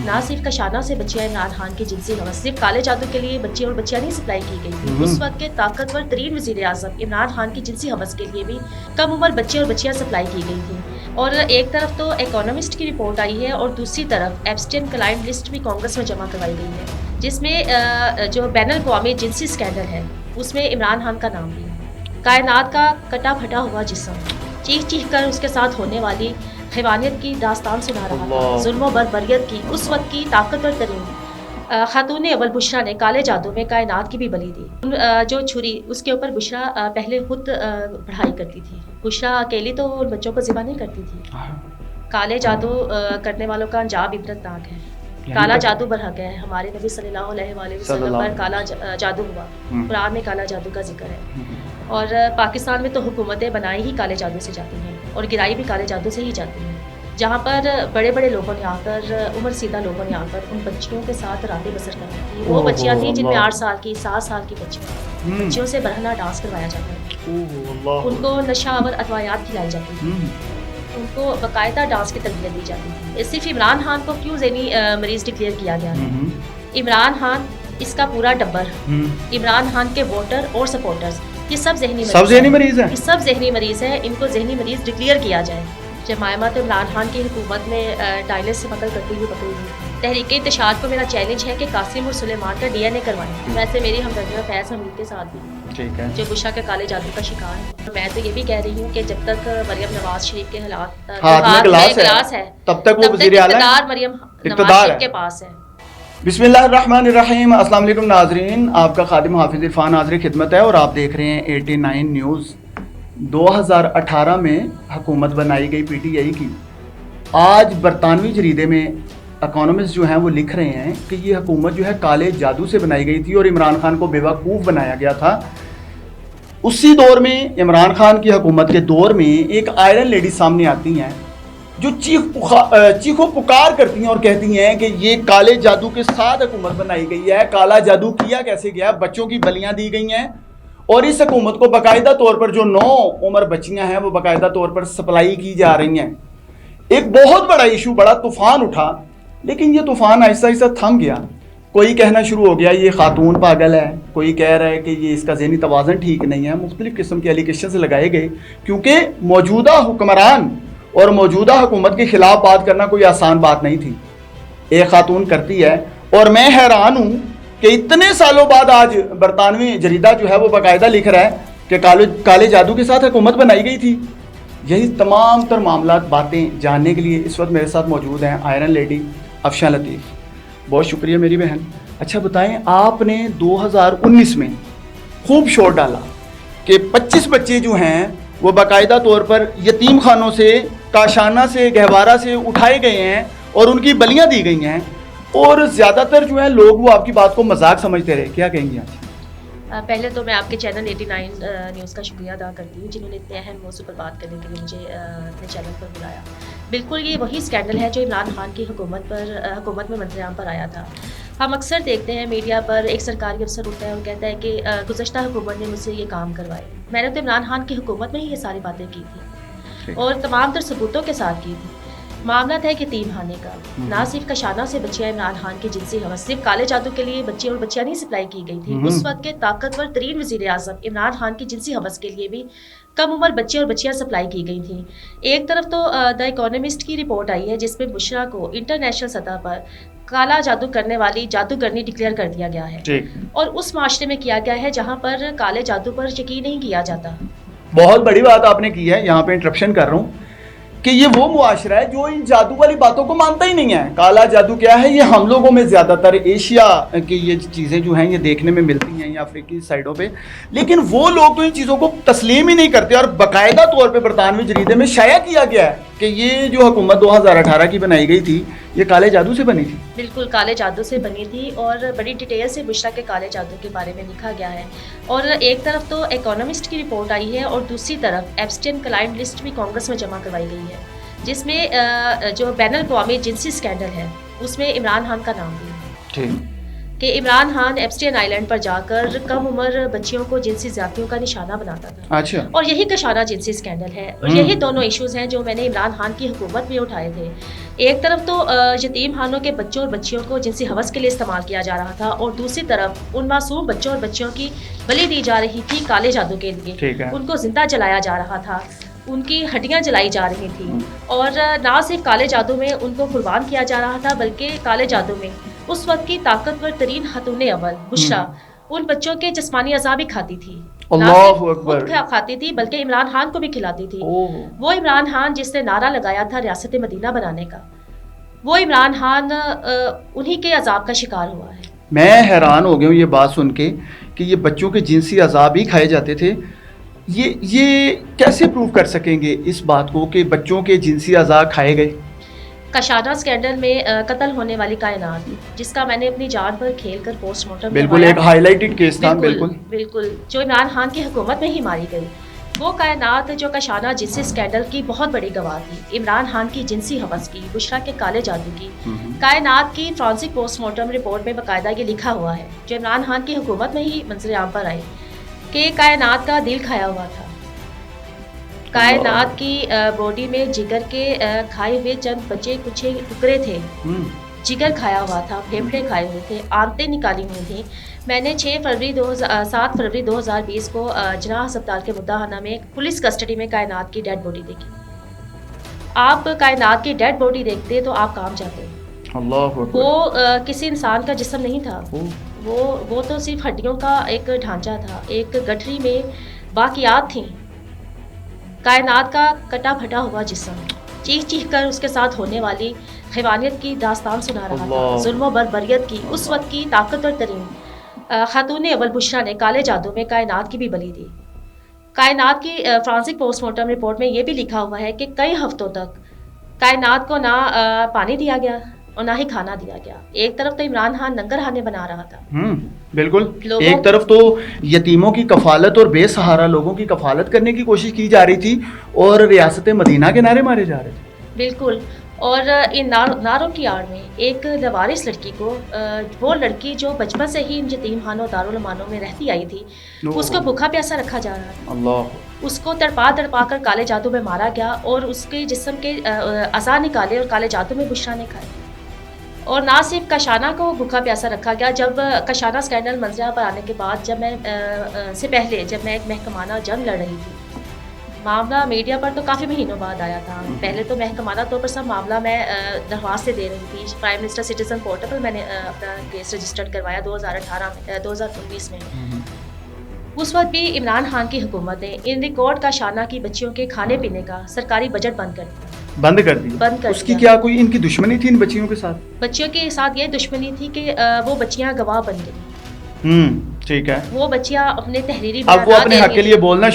ना सिर्फ कशाना से बच्चियां इमरान खान की जिनसी हवस सिर्फ काले जादू के लिए बच्चे और बच्चियां नहीं सप्लाई की गई थी। उस वक्त के ताकतवर तरीन वजीर आजम इमरान खान की जिनसी हवस के लिए भी कम उम्र बच्चे और बच्चियां सप्लाई की गई थी। और एक तरफ तो इकोनॉमिस्ट की रिपोर्ट आई है और दूसरी तरफ एब्सटेन क्लाइंट लिस्ट भी कांग्रेस में जमा करवाई गई है, जिसमें जो बैनुल अक़वामी जिनसी स्कैंडल है उसमें इमरान खान का नाम भी है। कायनात का कटा फटा हुआ जिस्म चीख चीख कर उसके साथ होने वाली हैवानियत की दास्तान सुना रहा था। जुल्म बर्बरियत की उस वक्त की ताकतवर तरीन खातून अव्वल बुशरा ने काले जादू में कायनात की भी बलि दी। जो छुरी उसके ऊपर बुशरा पहले खुद पढ़ाई करती थी। बुशरा अकेली तो उन बच्चों को ज़िबा नहीं करती थी। काले जादू करने वालों का अंजाम इबरतनाक है। काला जादू बरहक है। हमारे नबी सल्लल्लाहु अलैहि वसल्लम पर काला जादू हुआ। कुरान में काला जादू का जिक्र है। और पाकिस्तान में तो हुकूमतें बनाई ही काले जादू से जाती हैं और गिराई भी काले जादू से ही जाती हैं, जहाँ पर बड़े बड़े लोगों ने आकर उम्र सीधा लोगों ने आकर उन बच्चियों के साथ रातें बसर करती थी। वो बच्चियाँ थी जिनमें 8 साल की 7 साल की बच्चियों से बरहना डांस करवाया जाता है। उनको नशावर अदवायात खिलाई जाती थी। उनको बाकायदा डांस की तरबियत दी जाती थी। सिर्फ इमरान खान को क्यों ज़हनी मरीज डिक्लेयर किया गया है? इमरान खान इसका पूरा टब्बर, इमरान खान के वोटर और सपोर्टर्स, ये सब ज़हनी मरीज है। सब ज़हनी मरीज है। इनको ज़हनी मरीज डिक्लेयर किया जाए। जमायमा तो इमरान खान की हुकूमत में डायलिसिस से नकल करती हुई पकड़ी हुई। तहरीक इंतशार को मेरा चैलेंज है कि कासिम और सुलेमान का DNA करवाएं। वैसे मेरी हमदर्दी फैज़ हमीद के साथ भी, ठीक है, जो बुशरा के काले जादू का शिकार है। मैं तो ये भी कह रही हूँ कि जब तक मरियम नवाज शरीफ के हाथ में गिलास है तब तक वो इक़्तिदार मरियम नवाज शरीफ के पास है। बिस्मिल्लाहिर्रहमानिर्रहीम। अस्सलाम वालेकुम नाज़रीन, आपका खादिम हाफिज़ इरफान हाज़िर खिदमत है और आप देख रहे हैं 89 न्यूज़। 2018 में हुकूमत बनाई गई PTI की। आज बरतानवी जरीदे में इकोनॉमिस्ट जो हैं वो लिख रहे हैं कि ये हुकूमत जो है काले जादू से बनाई गई थी और इमरान खान को बेवकूफ़ बनाया गया था। उसी दौर में, इमरान खान की हुकूमत के दौर में, एक आयरन लेडी सामने आती हैं जो चीखो पुकार करती हैं और कहती हैं कि ये काले जादू के साथ हुकूमत बनाई गई है। काला जादू किया कैसे गया? बच्चों की बलियां दी गई हैं और इस हुकूमत को बाकायदा तौर पर जो 9 उम्र बच्चियां हैं वो बाकायदा तौर पर सप्लाई की जा रही हैं। एक बहुत बड़ा इशू, बड़ा तूफान उठा, लेकिन ये तूफान आहिस्ता आहिस्ता थम गया। कोई कहना शुरू हो गया ये खातून पागल है, कोई कह रहा है कि ये इसका ज़हनी तवाज़न ठीक नहीं है। मुख्तलिफ़ किस्म के एलिगेशन लगाए गए क्योंकि मौजूदा हुक्मरान और मौजूदा हुकूमत के ख़िलाफ़ बात करना कोई आसान बात नहीं थी। एक खातून करती है और मैं हैरान हूँ कि इतने सालों बाद आज बरतानवी जरीदा जो है वो बाकायदा लिख रहा है कि काले जादू के साथ हुकूमत बनाई गई थी। यही तमाम तर मामला बातें जानने के लिए इस वक्त मेरे साथ मौजूद हैं आयरन लेडी अफशान लतीफ़। बहुत शुक्रिया मेरी बहन। अच्छा बताएं, आपने 2019 में खूब शोर डाला कि 25 बच्चे जो हैं वो बाकायदा तौर पर यतीम खानों से, काशाना से, गहवारा से उठाए गए हैं और उनकी बलियां दी गई हैं और ज़्यादातर जो है लोग वो आपकी बात को मजाक समझते रहे। क्या कहेंगे आज? पहले तो मैं आपके चैनल 89 न्यूज़ का शुक्रिया अदा करती हूँ जिन्होंने इतने अहम मौजू पर बात करने के लिए मुझे अपने चैनल पर बुलाया। बिल्कुल ये वही स्कैंडल है जो इमरान खान की हुकूमत में मंत्रियाम पर आया था। हम अक्सर देखते हैं मीडिया पर एक सरकारी अफसर उठता है और कहता है कि गुज़श्ता हुकूमत ने मुझसे ये काम करवाए। मैंने तो इमरान खान की हुकूमत में ही ये सारी बातें की थी और तमाम तर सबूतों के साथ की थी। मामला था कि यतीम खाने का। ना सिर्फ कशाना से बच्चियां इमरान खान की जिनसी हवस सिर्फ काले जादू के लिए बच्चे और बच्चियां नहीं सप्लाई की गई थी। उस वक्त के ताकतवर तरीन वजीर आजम इमरान खान की जिनसी हवस के लिए भी कम उम्र बच्चे और बच्चियां सप्लाई की गई थी। एक तरफ तो द इकोनॉमिस्ट की रिपोर्ट आई है जिसमें बुशरा को इंटरनेशनल सतह पर काला जादू करने वाली जादूगरनी डिक्लेयर कर दिया गया है और उस माशरे में किया गया है जहाँ पर काले जादू पर यकीन नहीं किया जाता। बहुत बड़ी बात आपने की है, यहाँ पे इंटरप्शन कर रहा हूँ कि ये वो मुआशरा है जो इन जादू वाली बातों को मानता ही नहीं है। काला जादू क्या है? ये हम लोगों में ज़्यादातर एशिया की ये चीज़ें जो हैं ये देखने में मिलती हैं या अफ्रीकी साइडों पे, लेकिन वो लोग तो इन चीज़ों को तस्लीम ही नहीं करते और बाकायदा तौर पे बरतानवी जरीदे में शाया किया गया है कि ये जो हुकूमत 2018 की बनाई गई थी ये काले जादू से बनी थी। बिल्कुल काले जादू से बनी थी और बड़ी डिटेल से बुशरा के काले जादू के बारे में लिखा गया है। और एक तरफ तो इकोनॉमिस्ट की रिपोर्ट आई है और दूसरी तरफ एब्सटेन क्लाइंट लिस्ट भी कांग्रेस में जमा करवाई गई है, जिसमें जो बैनुल अक़वामी जिनसी स्कैंडल है उसमें इमरान खान का नाम भी है। कि इमरान खान एप्स्टेन आइलैंड पर जाकर कम उम्र बच्चियों को जिनसी ज्यादतियों का निशाना बनाता था। अच्छा। और यही कशाना जिनसी स्कैंडल है और यही दोनों इश्यूज हैं जो मैंने इमरान खान की हुकूमत में उठाए थे। एक तरफ तो यतीम खानों के बच्चों और बच्चियों को जिनसी हवस के लिए इस्तेमाल किया जा रहा था और दूसरी तरफ उन मासूम बच्चों और बच्चियों की बलि दी जा रही थी काले जादू के लिए। उनको जिंदा जलाया जा रहा था, उनकी हड्डियां जलाई जा रही थी और ना सिर्फ काले जादू में उनको कुर्बान किया जा रहा था बल्कि काले जादू में उस वक्त की ताकतवर तरीन खतून अव्वल बुशरा उन बच्चों के जिस्मानी अज़ाब भी खाती थी। अल्लाहु अकबर। खाती थी बल्कि इमरान खान को भी खिलाती थी। वो इमरान खान जिसने नारा लगाया था रियासत मदीना बनाने का, वो इमरान खान उन्हीं के अजाब का शिकार हुआ है। मैं हैरान हो गया हूँ ये बात सुन के कि ये बच्चों के जिनसी अजाब ही खाए जाते थे। ये कैसे प्रूव कर सकेंगे इस बात को कि बच्चों के जिनसी अजाब खाए गए? कशाना स्कैंडल में कत्ल होने वाली कायनात, जिसका मैंने अपनी जान पर खेल कर पोस्टमार्टम बिल्कुल एक हाईलाइटेड केस था। बिल्कुल जो इमरान खान की हुकूमत में ही मारी गई, वो कायनात जो कशाना जिनसी स्कैंडल की बहुत बड़ी गवाह थी, इमरान खान की जिनसी हवस की, बुशरा के काले जादू की। कायनात की फ्रांसिक पोस्टमार्टम रिपोर्ट में बाकायदा ये लिखा हुआ है जो इमरान खान की हुकूमत में ही मंजर आम पर आई कि कायनात का दिल खाया हुआ था। कायनात की बॉडी में जिगर के खाए हुए चंद बचे कुछ टुकड़े थे, जिगर खाया हुआ था, फेफड़े खाए हुए थे, आंतें निकाली हुई थी। मैंने 7 फरवरी 2020 को जना अस्पताल के मुद्दाहाना में पुलिस कस्टडी में कायनात की डेड बॉडी देखी। आप कायनात की डेड बॉडी देखते तो आप काम जाते। वो किसी इंसान का जिस्म नहीं था, वो तो सिर्फ हड्डियों का एक ढांचा था, एक गठरी में बाकियात थी। कायनात का कटा फटा हुआ जिस्म चीख चीख कर उसके साथ होने वाली हैवानियत की दास्तान सुना रहा था, जुल्म बर्बरियत की। उस वक्त की ताकतवर तरीन खातून अव्वल बुशरा ने काले जादू में कायनात की भी बलि दी। कायनात की फ्रांसिक पोस्टमार्टम रिपोर्ट में ये भी लिखा हुआ है कि कई हफ्तों तक कायनात को ना पानी दिया गया और ना ही खाना दिया गया। एक तरफ तो इमरान खान नंगर खाने बना रहा था। बिल्कुल। एक तरफ तो यतीमों की कफालत और बेसहारा लोगों की कफालत करने की कोशिश की जा रही थी और रियासत मदीना के नारे मारे जा रहे थे। बिल्कुल। और इन नारों की आड़ में एक लवारिस लड़की को, वो लड़की जो बचपन से ही इन यतीम खानों दारुल अमानों में रहती आई थी, उसको भूखा प्यासा रखा जा रहा था। अल्लाह। उसको तड़पा कर काले जादू में मारा गया और उसके जिस्म के अज़ा निकाले और काले जादू में बुशरा ने खाए। और ना सिर्फ कशाना को भूखा प्यासा रखा गया। जब कशाना स्कैंडल मंजर पर आने के बाद जब मैं एक महकमाना जंग लड़ रही थी, मामला मीडिया पर तो काफ़ी महीनों बाद आया था। पहले तो महकमाना तौर पर सब मामला मैं दरख्वास्त दे रही थी। प्राइम मिनिस्टर सिटीजन पोर्टल पर मैंने अपना केस रजिस्टर्ड करवाया 2019 में। उस वक्त भी इमरान खान की हुकूमत ने इन रिकॉर्ड का शाना की बच्चियों के खाने पीने का सरकारी बजट बंद कर दिया। उसकी क्या कोई इनकी दुश्मनी थी इन बच्चियों के साथ? बच्चियों के साथ ये दुश्मनी थी कि वो बच्चियां गवाह बन गई। ठीक है। वो बच्चियां अपने तहरीरी अब वो अपने हक के लिए बोलना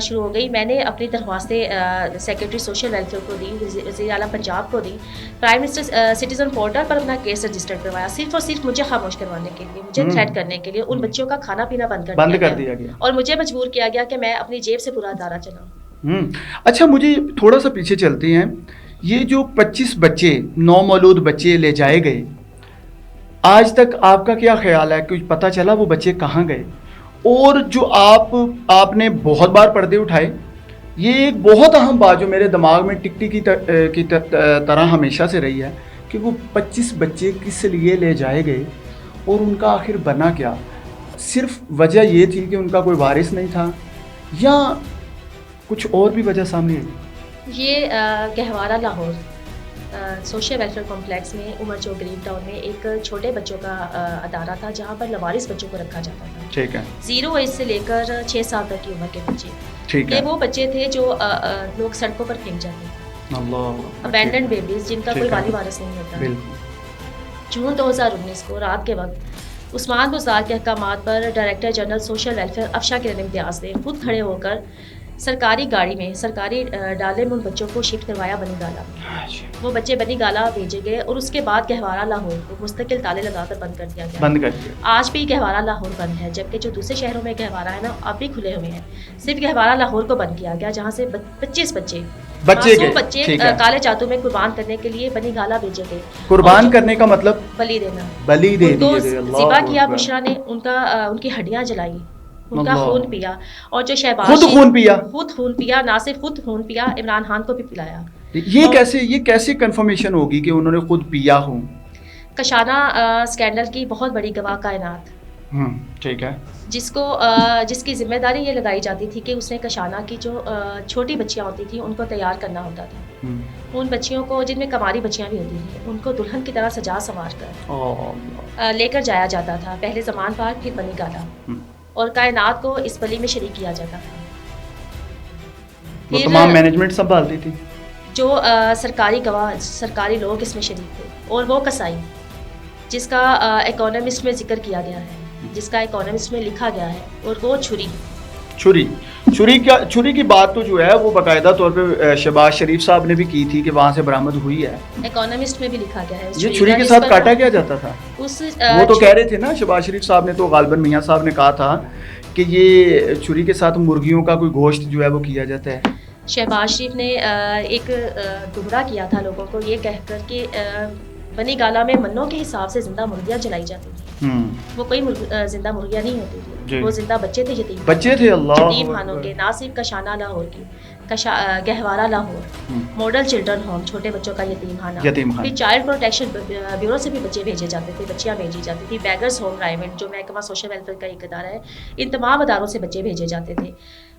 शुरू हो गई। मैंने अपनी दरख्वास्तें सेक्रेटरी सोशल वेलफेयर को दी, वज़ीर आला पंजाब को दी, प्राइम मिनिस्टर सिटीजन पोर्टल पर अपना केस रजिस्टर्ड करवाया, सिर्फ और सिर्फ मुझे खामोश करवाने के लिए, मुझे थ्रेट करने के लिए। उन बच्चियों का खाना पीना बंद कर दिया गया और मुझे मजबूर किया गया कि मैं अपनी जेब से पूरा अदारा चलाऊं। अच्छा, मुझे थोड़ा सा पीछे चलते हैं। ये जो 25 बच्चे, नौमौलूद बच्चे ले जाए गए, आज तक आपका क्या ख्याल है? कुछ पता चला वो बच्चे कहाँ गए? और जो आपने बहुत बार पर्दे उठाए, ये एक बहुत अहम बात जो मेरे दिमाग में टिकटी की तरह हमेशा से रही है कि वो 25 बच्चे किस लिए ले जाए गए और उनका आखिर बना क्या? सिर्फ वजह ये थी कि उनका कोई वारिस नहीं था या कुछ और भी वजह सामने आई? ये गहवारा लाहौर सोशल वेलफेयर कॉम्प्लेक्स में उमर चौक ग्रीन टाउन में एक छोटे बच्चों का अदारा था जहाँ पर लवारिस बच्चों को रखा जाता था। ठीक है। 0 एज से लेकर 6 साल तक की उम्र के बच्चे। ठीक है। ये वो बच्चे थे जो लोग सड़कों पर फेंक जाते थे, अबैंडन बेबीज जिनका कोई वाली वारिस नहीं होता। जून 2019 को रात के वक्त उस्मान बुज़दार के अहकामात पर director general social welfare Afsha Kiran Imtiaz ने खुद खड़े होकर सरकारी गाड़ी में, सरकारी डाले में उन बच्चों को शिफ्ट करवाया बनी गाला में। वो बच्चे बनी गाला भेजे गए और उसके बाद गहवारा लाहौर को मुस्तकिल ताले लगाकर बंद कर दिया गया। बंद कर दिया। आज भी गहवारा लाहौर बंद है, जबकि जो दूसरे शहरों में गहवारा है ना, अब भी खुले हुए हैं। सिर्फ गहवारा लाहौर को बंद किया गया, जहाँ से 25 बच्चे गए, बच्चे ठीक है। काले जादू में कुर्बान करने के लिए बनी गाला भेजे गए। कुर्बान करने का मतलब बलि देना, बलि दे उनको दिए। ज़िबा किया। बुशरा ने उनकी हड्डियां जलाई, उनका अल्लाह। खून पिया। और जो शहबाज खुद खून पिया, खुद खून पिया, ना सिर्फ खुद खून पिया, इमरान खान को भी पिलाया। ये कैसे कंफर्मेशन होगी कि उन्होंने खुद पिया हो? कशाना स्कैंडल की बहुत बड़ी गवाह कायनात, ठीक है, जिसकी जिम्मेदारी ये लगाई जाती थी कि उसने कशाना की जो छोटी बच्चियां होती थी उनको तैयार करना होता था। उन बच्चियों को, जिनमें कमारी बच्चियां भी होती थी, उनको दुल्हन की तरह सजा संवार कर लेकर जाया जाता था। पहले ज़मान पार, फिर बनी गाला, और कायनात को इस बलि में शरीक किया जाता था। वो तमाम मैनेजमेंट संभालती थी। जो सरकारी गवाह, सरकारी लोग इसमें शरीक थे, और वो कसाई जिसका इकोनॉमिस्ट में जिक्र किया गया है, जिसका इकोनॉमिस्ट में लिखा गया है, और वो छुरी की बात तो जो है वो बाकायदा तौर पे शहबाज शरीफ साहब ने भी की थी कि वहाँ से बरामद हुई है। इकोनॉमिस्ट में भी लिखा गया है। ये छुरी के साथ काटा क्या जाता था? वो तो कह रहे थे ना, शहबाज शरीफ साहब ने तो गालिबन मियाँ साहब ने कहा था कि ये छुरी के साथ मुर्गियों का कोई गोश्त जो है वो किया जाता है। शहबाज शरीफ ने एक गुमराह किया था लोगों को ये कहकर कि बनी गाला में मन्नों के हिसाब से जिंदा मुर्गियां जलाई जाती थी। वो कोई जिंदा मुर्गियां नहीं होती थी, वो जिंदा बच्चे थे, यतीम अल्लाह, यतीम खानों के। ना सिर्फ कशाना लाहौर की, गहवारा लाहौर, मॉडल चिल्ड्रन होम, छोटे बच्चों का यतीम खाना, फिर चाइल्ड प्रोटेक्शन ब्यूरो से भी बच्चे भेजे जाते थे, बच्चियां भेजी जाती थी। बैगर्स होम प्राइवेट, जो महकमा सोशल वेलफेयर का एक अदारा है, इन तमाम अदारों से बच्चे भेजे जाते थे।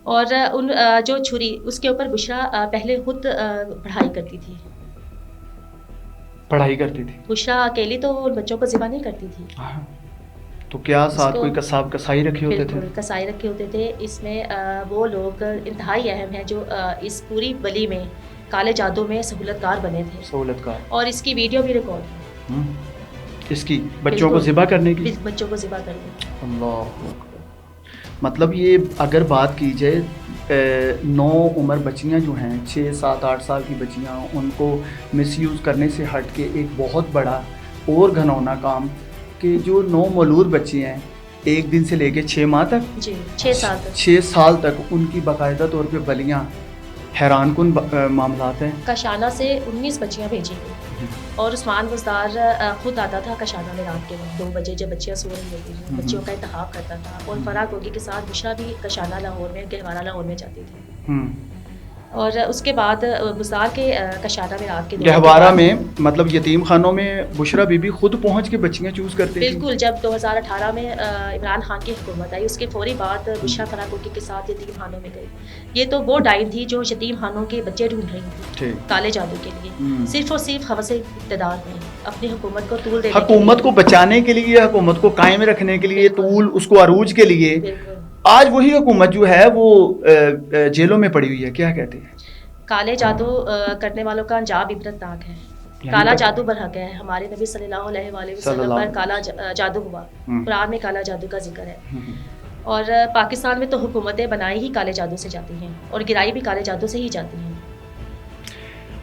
और उन जो छुरी, उसके ऊपर बुशरा पहले खुद पढ़ाई करती थी। बुशरा अकेली तो उन बच्चों को ज़िबा नहीं करती थी। तो क्या साथ कोई कसाई रखे होते थे? कसाई रखे होते थे। इसमें वो लोग इंतहाई अहम हैं जो इस पूरी बली में काले जादू में सहूलतकार बने थे। और इसकी वीडियो भी रिकॉर्ड है, इसकी बच्चों को ज़िबा करने की, बच्चों को ज़िबा करने। अल्लाह। मतलब ये अगर बात की जाए, 9 उम्र बच्चियां जो हैं, 6, 7, 8 साल की बच्चियां, उनको मिसयूज़ करने से हट के एक बहुत बड़ा और घनौना काम कि जो 9 मौलूद बच्चे हैं, 1 दिन से लेके 6 माह तक, जी 6 साल तक उनकी बाकायदा तौर पे बलियां, हैरान कुन मामलात हैं। कशाना से 19 बच्चियां भेजी गई, और उस्मान बुज़दार खुद आता था कशाना में रात के वक्त 2 बजे, जब बच्चियां सो रही होती थी, बच्चियों का इंतखाब करता था। और फराग गोगी के साथ बुशरा भी कशाना लाहौर में, गहवारा लाहौर में जाती थी। और उसके बाद बुज़दार के कशाना में रात के गहवारा में, मतलब यतीम खानों में बुशरा बीबी खुद पहुंच के बच्चियां चूज़ करती थी। बिल्कुल। जब 2018 में इमरान खान की हुकूमत आई, उसके फौरी बाद बुशरा फराग गोगी के साथ यतीम खानों में गई। ये तो वो डाइन थी जो यतीम खानों के बच्चे ढूंढ रही थी काले जादू के लिए, सिर्फ और सिर्फ हवस इक़्तिदार में, अपनी हुकूमत को तूल देने, हुकूमत को बचाने के लिए, हुकूमत को कायम रखने के लिए, तूल उसको अरूज के लिए। आज वही हुकूमत जो है वो जेलों में पड़ी हुई है। क्या कहते हैं? काले जादू करने वालों का अंजाम इबरतनाक है। काला जादू बरहक है। हमारे नबी सल्लल्लाहु अलैहि वसल्लम पर काला जादू हुआ, कुरान में काला जादू का जिक्र है। और पाकिस्तान में तो हुकूमतें बनाई ही काले जादू से जाती हैं, और गिराई भी काले जादू से ही जाती हैं।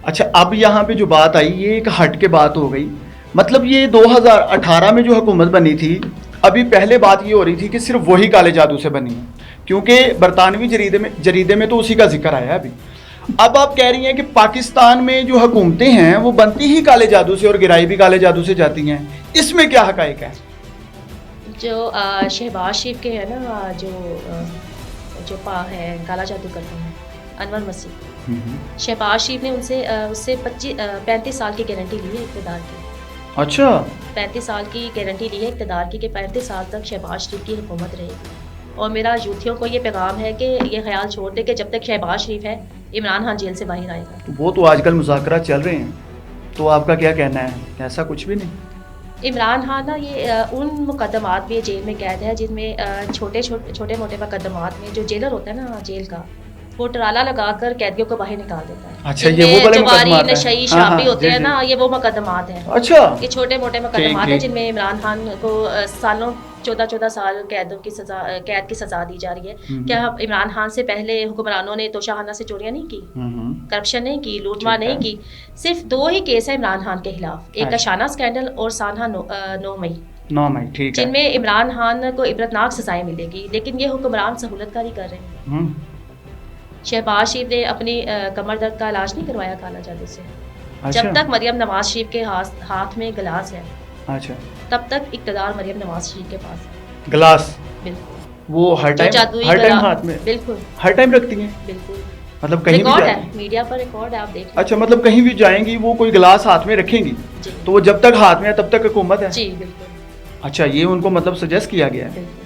अच्छा, अब यहाँ पे जो बात आई, ये एक हट के बात हो गई। मतलब ये 2018 में जो हुकूमत बनी थी, अभी पहले बात ये हो रही थी कि सिर्फ वही काले जादू से बनी है, क्योंकि बरतानवी जरीदे में तो उसी का जिक्र आया अभी। अब आप कह रही हैं कि पाकिस्तान में जो हुकूमतें हैं वो बनती ही काले जादू से और गिराई भी काले जादू से जाती हैं। इसमें क्या हकायक है? जो शहबाज शरीफ के है ना, जो है काला जादू करते हैं, अनवर मसीह, शहबाज शरीफ ने उससे 35 साल की गारंटी ली है इक़्तिदार की। अच्छा, 35 साल की गारंटी ली है इक़्तिदार की कि 35 साल तक शहबाज शरीफ की हुकूमत रहेगी। और मेरा यूथियों को ये पैगाम है कि ये ख्याल छोड़ दे कि जब तक शहबाज शरीफ है, इमरान खान जेल से बाहर आएगा। वो तो आजकल मुज़ाकरा चल रहे हैं, तो आपका क्या कहना है? ऐसा कुछ भी नहीं। इमरान खान ना, ये उन मुकदमात में जेल में कैद है जिनमें छोटे मोटे मुकदमात में जो जेलर होता है ना जेल का, वो टराला लगाकर कैदियों को बाहर निकाल देता है। अच्छा, ये वो वाले जवारी मुकदमात हैं। नशई हाँ, शराबी हाँ, होते हैं जी, ना, ये वो मुकदमात हैं। अच्छा, ये छोटे मोटे मुकदमात ठीक, हैं ठीक। जिनमें इमरान खान को सालों 14 साल कैद की सजा दी जा रही है। क्या इमरान खान से पहले हुक्मरानों ने तोशाखाना से चोरियां नहीं की, करप्शन नहीं की, लूटमार ठीक नहीं है। की? सिर्फ 2 ही केस है इमरान खान के खिलाफ, एक अच्छा। कशाना स्कैंडल और सानहा 9 मई, 9 मई, ठीक है। जिनमें इमरान खान को इबरतनाक सजाएं मिलेगी। लेकिन ये हुक्मरान सहूलतकारी कर रहे हैं। शहबाज शरीफ ने अपनी कमर दर्द का इलाज नहीं करवाया काला जादू से। अच्छा, जब तक मरियम नवाज शरीफ के हाथ में गिलास है, अच्छा, तब तक इक़्तिदार मरियम नवाज शरीफ के पास है। गिलास बिल्कुल, वो हर जो टाइम जादुई हाथ में बिल्कुल हर टाइम रखती हैं, बिल्कुल मतलब कहीं भी रिकॉर्ड जाएं? है, मीडिया पर रिकॉर्ड है, आप देख अच्छा, मतलब कहीं भी जाएंगी वो कोई गिलास हाथ में रखेंगी, जी तो वो जब तक हाथ में है तब तक हुकूमत है। जी बिल्कुल अच्छा, ये उनको मतलब सजेस्ट किया गया है। बिल्कुल।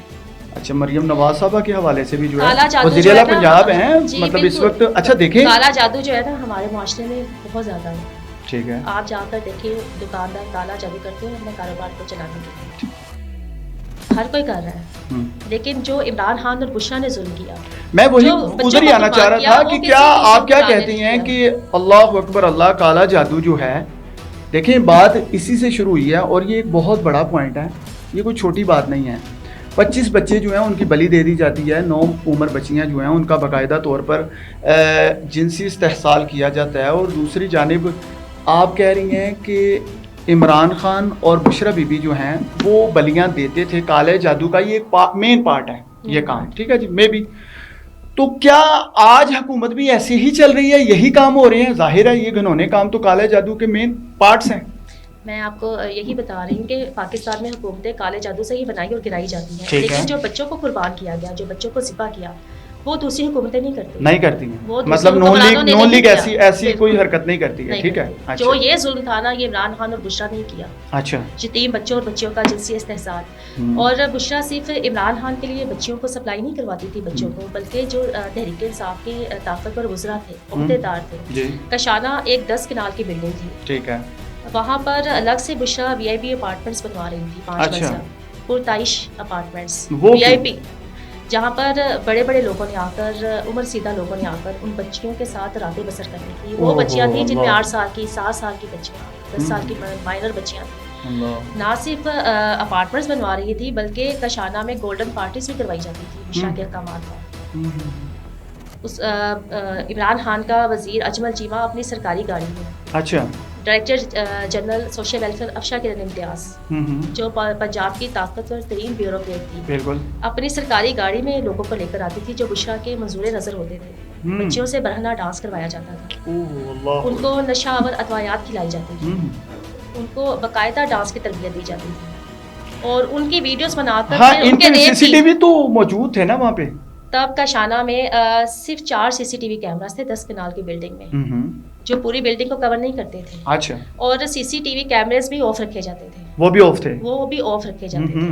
अच्छा, मरियम नवाज साहबा के हवाले से भी जो काला है जादू वज़ीर जो है आला ना, पंजाब हैं, जी, मतलब इस बिल्कुल। वक्त। अच्छा, देखें, काला जादू जो है ना हमारे मुआशरे में बहुत ज़्यादा है। ठीक है, आप जाकर देखिए, दुकानदार काला जादू करते हैं अपने कारोबार को चलाने के लिए, हर कोई कर रहा है। लेकिन जो इमरान खान और बुशरा ने जुल्म किया, मैं वही जो बच्चों उधर ही को आना कुर्बान चाह रहा किया, था वो कि किसी क्या किस्म आप क्या का कहती नहीं हैं किया। कि अल्लाह अकबर अल्लाह, काला जादू जो है, देखें बात इसी से शुरू हुई है और ये एक बहुत बड़ा पॉइंट है, ये कोई छोटी बात नहीं है। 25 बच्चे जो हैं उनकी बलि दे दी जाती है, 9 उम्र बच्चियां जो हैं उनका बाकायदा तौर पर जिनसी इस्तेहसाल किया जाता है। और दूसरी जानिब आप कह रही हैं कि इमरान खान और बुशरा बीबी जो हैं वो बलियां देते थे, काले जादू का ये एक मेन पार्ट है ये काम, ठीक है जी, मे भी। तो क्या आज हुकूमत भी ऐसे ही चल रही है, यही काम हो रहे हैं? जाहिर है ये घिनौने काम तो काले जादू के मेन पार्ट्स हैं। मैं आपको यही बता रही हूँ कि पाकिस्तान में हुकूमतें काले जादू से ही बनाई और गिराई जाती हैं, ठीक है। लेकिन जो बच्चों को कुर्बान किया गया, जो बच्चों को ज़िबा किया, वो दूसरी हुकूमतें नहीं करती। नहीं करती हैं, वो मतलब दूसरे नॉन हुक्मरानों ने लीग नहीं किया। ऐसी बिल्कुल। कोई हरकत नहीं करती है, नहीं ठीक है। करती। अच्छा, जो ये जुल्म था ना, ये इमरान खान और बुशरा ने किया, अच्छा, यतीम बच्चों और बच्चियों का जिनसी इस्तेहसाल। और बुशरा सिर्फ इमरान खान के लिए बच्चियों को सप्लाई नहीं करवाती थी बच्चों को, बल्कि जो तहरीक इंसाफ के ताकतवर वज़रा थे, अहदेदार थे, जी, कशाना एक 10 कनाल की बिल्डिंग थी, ठीक है, वहाँ पर अलग से बुशरा VIP अपार्टमेंट्स बनवा रही थी, 5 अच्छा। मंजिला पुरताइश अपार्टमेंट्स वो क्यों? VIP, जहाँ पर बड़े बड़े लोगों ने आकर, उम्र सीधा लोगों ने आकर उन बच्चियों के साथ रातें बसर करनी थी। वो ओहो, बच्चियाँ थी जिनमें अल्लाह। 8 साल की, 7 साल की बच्चियाँ, 10 साल की माइनर बच्चियाँ थी। अल्लाह। ना सिर्फ अपार्टमेंट्स बनवा रही थी, बल्कि कशाना में गोल्डन पार्टीज भी करवाई जाती थी बुशरा के अहकामात पर। उस इमरान खान का वजीर अजमल चीमा अपनी सरकारी गाड़ी में, अच्छा, director general social welfare Afsha Kiran Imtiaz, जो पंजाब की ताकतवर तरीन ब्यूरोक्रेट थी, बिल्कुल, अपनी सरकारी गाड़ी में लोगों को लेकर आती थी जो बुशरा के मंजूर नज़र होते थे। बच्चियों से बरहना डांस करवाया जाता था, ओह अल्लाह, उनको नशावर अदवायात खिलाई जाती थी, उनको बाकायदा डांस की तरबियत दी जाती थी और उनकी वीडियोस बनाकर हाँ, फिर उनके इनके रेप की। CCTV तो मौजूद थे ना वहाँ पे। तब कशाना में सिर्फ 4 CCTV कैमरास थे 10 कनाल की बिल्डिंग में, जो पूरी बिल्डिंग को कवर नहीं करते थे। अच्छा, और CCTV कैमरेस भी ऑफ रखे जाते थे, वो भी ऑफ थे। वो भी ऑफ रखे जाते थे।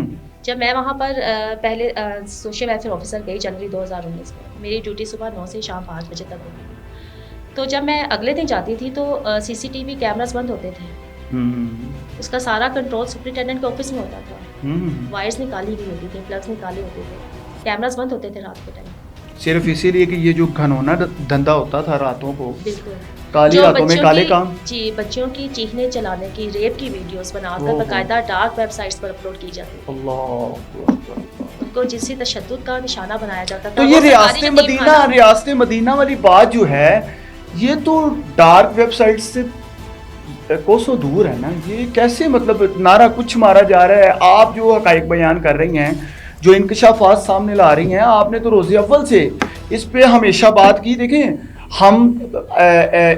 जब मैं वहाँ पर पहले सोशल वेलफेयर ऑफिसर गई जनवरी 2019 में, मेरी ड्यूटी सुबह 9 से शाम 5 बजे तक होती। तो जब मैं अगले दिन जाती थी तो CCTV कैमरास बंद होते थे, उसका सारा कंट्रोल सुपरिटेंडेंट के ऑफिस में होता था, वायर्स निकाली गई होती थी, प्लग्स निकाले होते थे, कैमरास बंद होते थे रात के टाइम, सिर्फ इसीलिए कि ये जो घनौना धंधा होता था रातों को, बिल्कुल काली जो रातों में बच्चों काले की- काम। जी, बच्चों की चीखने चलाने की, रेप की वीडियोस बनाकर ओहो। बाकायदा डार्क वेबसाइट्स पर अपलोड की जाती थी, अल्लाह, उनको जिनसी तशद्दुद का निशाना बनाया जाता था। तो वो ये सरकारी रियासत मदीना वाली बात जो है, ये तो डार्क वेबसाइट से कोसों दूर है ना। ये कैसे, मतलब नारा कुछ मारा जा रहा है। आप जो हकाइक बयान कर रही हैं, जो इंकशाफात सामने ला रही हैं, आपने तो रोज़े अव्वल से इस पे हमेशा बात की। देखें, हम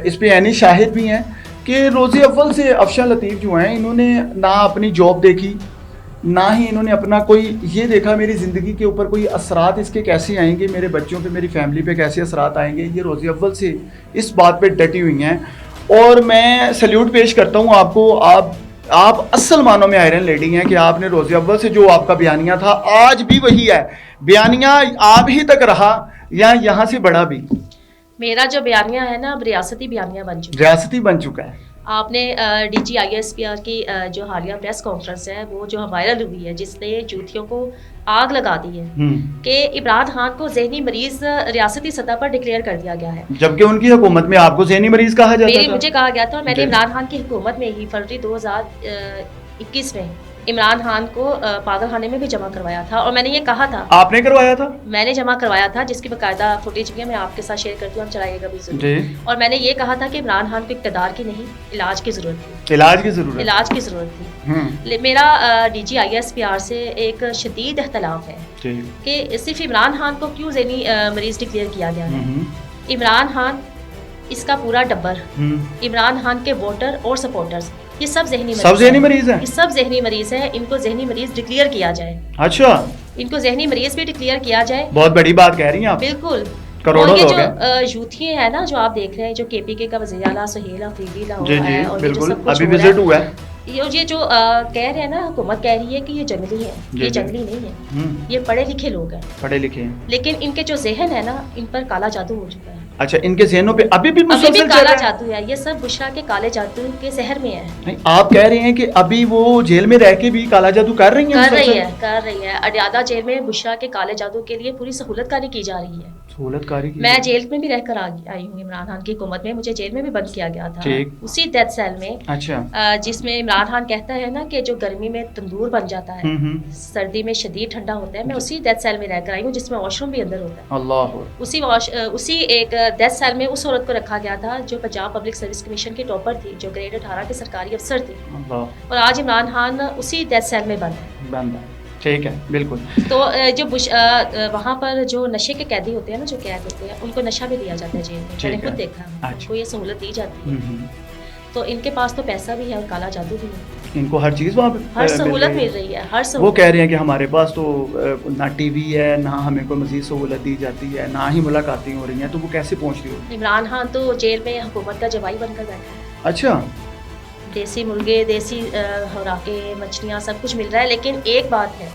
इस पे यानी शाहिद भी हैं कि रोज़े अव्वल से अफशा लतीफ़ जो हैं, इन्होंने ना अपनी जॉब देखी, ना ही इन्होंने अपना कोई ये देखा मेरी ज़िंदगी के ऊपर कोई असरात इसके कैसे आएंगे, मेरे बच्चों पे, मेरी फैमिली पे कैसे असरात आएंगे। ये रोज़े अव्वल से इस बात पे डटी हुई हैं और मैं सल्यूट पेश करता हूँ आपको। आप असल मानों में आयरन लेडी हैं कि आपने रोज़े अव्वल से जो आपका बयानिया था, आज भी वही है बयानिया, आप ही तक रहा या यहाँ से बढ़ा भी? मेरा जो बयानिया है ना, अब रियासती बयानिया बन चुका है। रियासती बन चुका है। आपने DGISPR की जो हालिया प्रेस कॉन्फ्रेंस है वो जो वायरल हुई है, जिसने जूतियों को आग लगा दी है कि इमरान खान को जहनी मरीज रियासती सतह पर डिक्लेयर कर दिया गया है, जबकि उनकी हुकूमत में आपको ज़हनी मरीज कहा जाता था। मुझे कहा गया था। और मैंने जी। इमरान खान की हुकूमत में ही फरवरी 2021 में इमरान खान को पागल खाने में भी जमा करवाया था, और मैंने ये कहा था, आपने करवाया था? मैंने जमा करवाया था, जिसकी बाकायदा फुटेज भी है, मैं आपके साथ शेयर करती हूँ, आप चलाइएगा भी जरूर। जी। और मैंने ये कहा था कि इमरान खान को इक़्तिदार की नहीं, इलाज की ज़रूरत थी, इलाज की ज़रूरत। इलाज की ज़रूरत थी। मेरा DGISPR से एक शदीद इख्तलाफ है कि सिर्फ इमरान खान को क्यों ज़हनी मरीज डिक्लेयर किया गया है। इमरान खान, इसका पूरा टब्बर, इमरान खान के वोटर और सपोर्टर्स, ये सब ज़हनी मरीज हैं। ये सब ज़हनी मरीज हैं। इनको ज़हनी मरीज डिक्लेयर किया जाए। अच्छा, इनको ज़हनी मरीज भी डिक्लेयर किया जाए। बहुत बड़ी बात कह रही हैं आप। बिल्कुल। करोड़ों लोग हैं। जो यूथी है ना, जो आप देख रहे हैं, जो KPK का वज़ीर आला सुहेल अफरीदी लाहौर है, और बिल्कुल, सब कुछ अभी विजिट हुआ है। ये जो कह रहे हैं ना, हुकूमत कह रही है कि ये जंगली है, ये जंगली नहीं है, ये पढ़े लिखे लोग हैं, पढ़े लिखे हैं, लेकिन इनके जो जहन है ना, इन पर काला जादू हो चुका है। अच्छा, इनके जहनों पे अभी भी काला जादू है। ये सब बुशरा के काले जादू के शहर में है। नहीं, आप कह रहे हैं कि अभी वो जेल में रह के भी काला जादू कर रही हैं? कर रही है। अडियाला जेल में बुशरा के काले जादू के लिए पूरी सहूलतकारी की जा रही है। मैं जेल में भी रहकर आई हूँ इमरान खान की हुकूमत में, मुझे जेल में भी बंद किया गया था, उसी डेथ सेल में। अच्छा। जिसमें इमरान खान कहता है ना कि जो गर्मी में तंदूर बन जाता है, सर्दी में शदीद ठंडा होता है, मैं उसी डेथ सेल में रहकर आई हूँ, जिसमें वॉशरूम भी अंदर होता है। अल्लाह। उसी एक डेथ सेल में उस औरत को रखा गया था जो पंजाब पब्लिक सर्विस कमीशन की टॉपर थी, जो ग्रेड 18 की सरकारी अफसर थी, और आज इमरान खान उसी डेथ सेल में बंद है। ठीक है, बिल्कुल। तो जो वहाँ पर जो नशे के कैदी होते हैं ना, जो कैद होते हैं, उनको नशा भी दिया जाता है जेल में, मैंने खुद देखा, उनको ये सहूलत दी जाती है। तो इनके पास तो पैसा भी है और काला जादू भी है, इनको हर चीज़ वहाँ पे हर सहूलत मिल रही है, हर सहूलत। वो कह रहे हैं कि हमारे पास तो ना टीवी है, ना हमें कोई मजीद सहूलत दी जाती है, ना ही मुलाकातें हो रही हैं, तो वो कैसे पहुँच रही हो? इमरान खान तो जेल में हुकूमत का जवाई बनकर बैठा है। अच्छा। देसी मुर्गे, देसी खुराके, मछलियाँ, सब कुछ मिल रहा है। लेकिन एक बात है,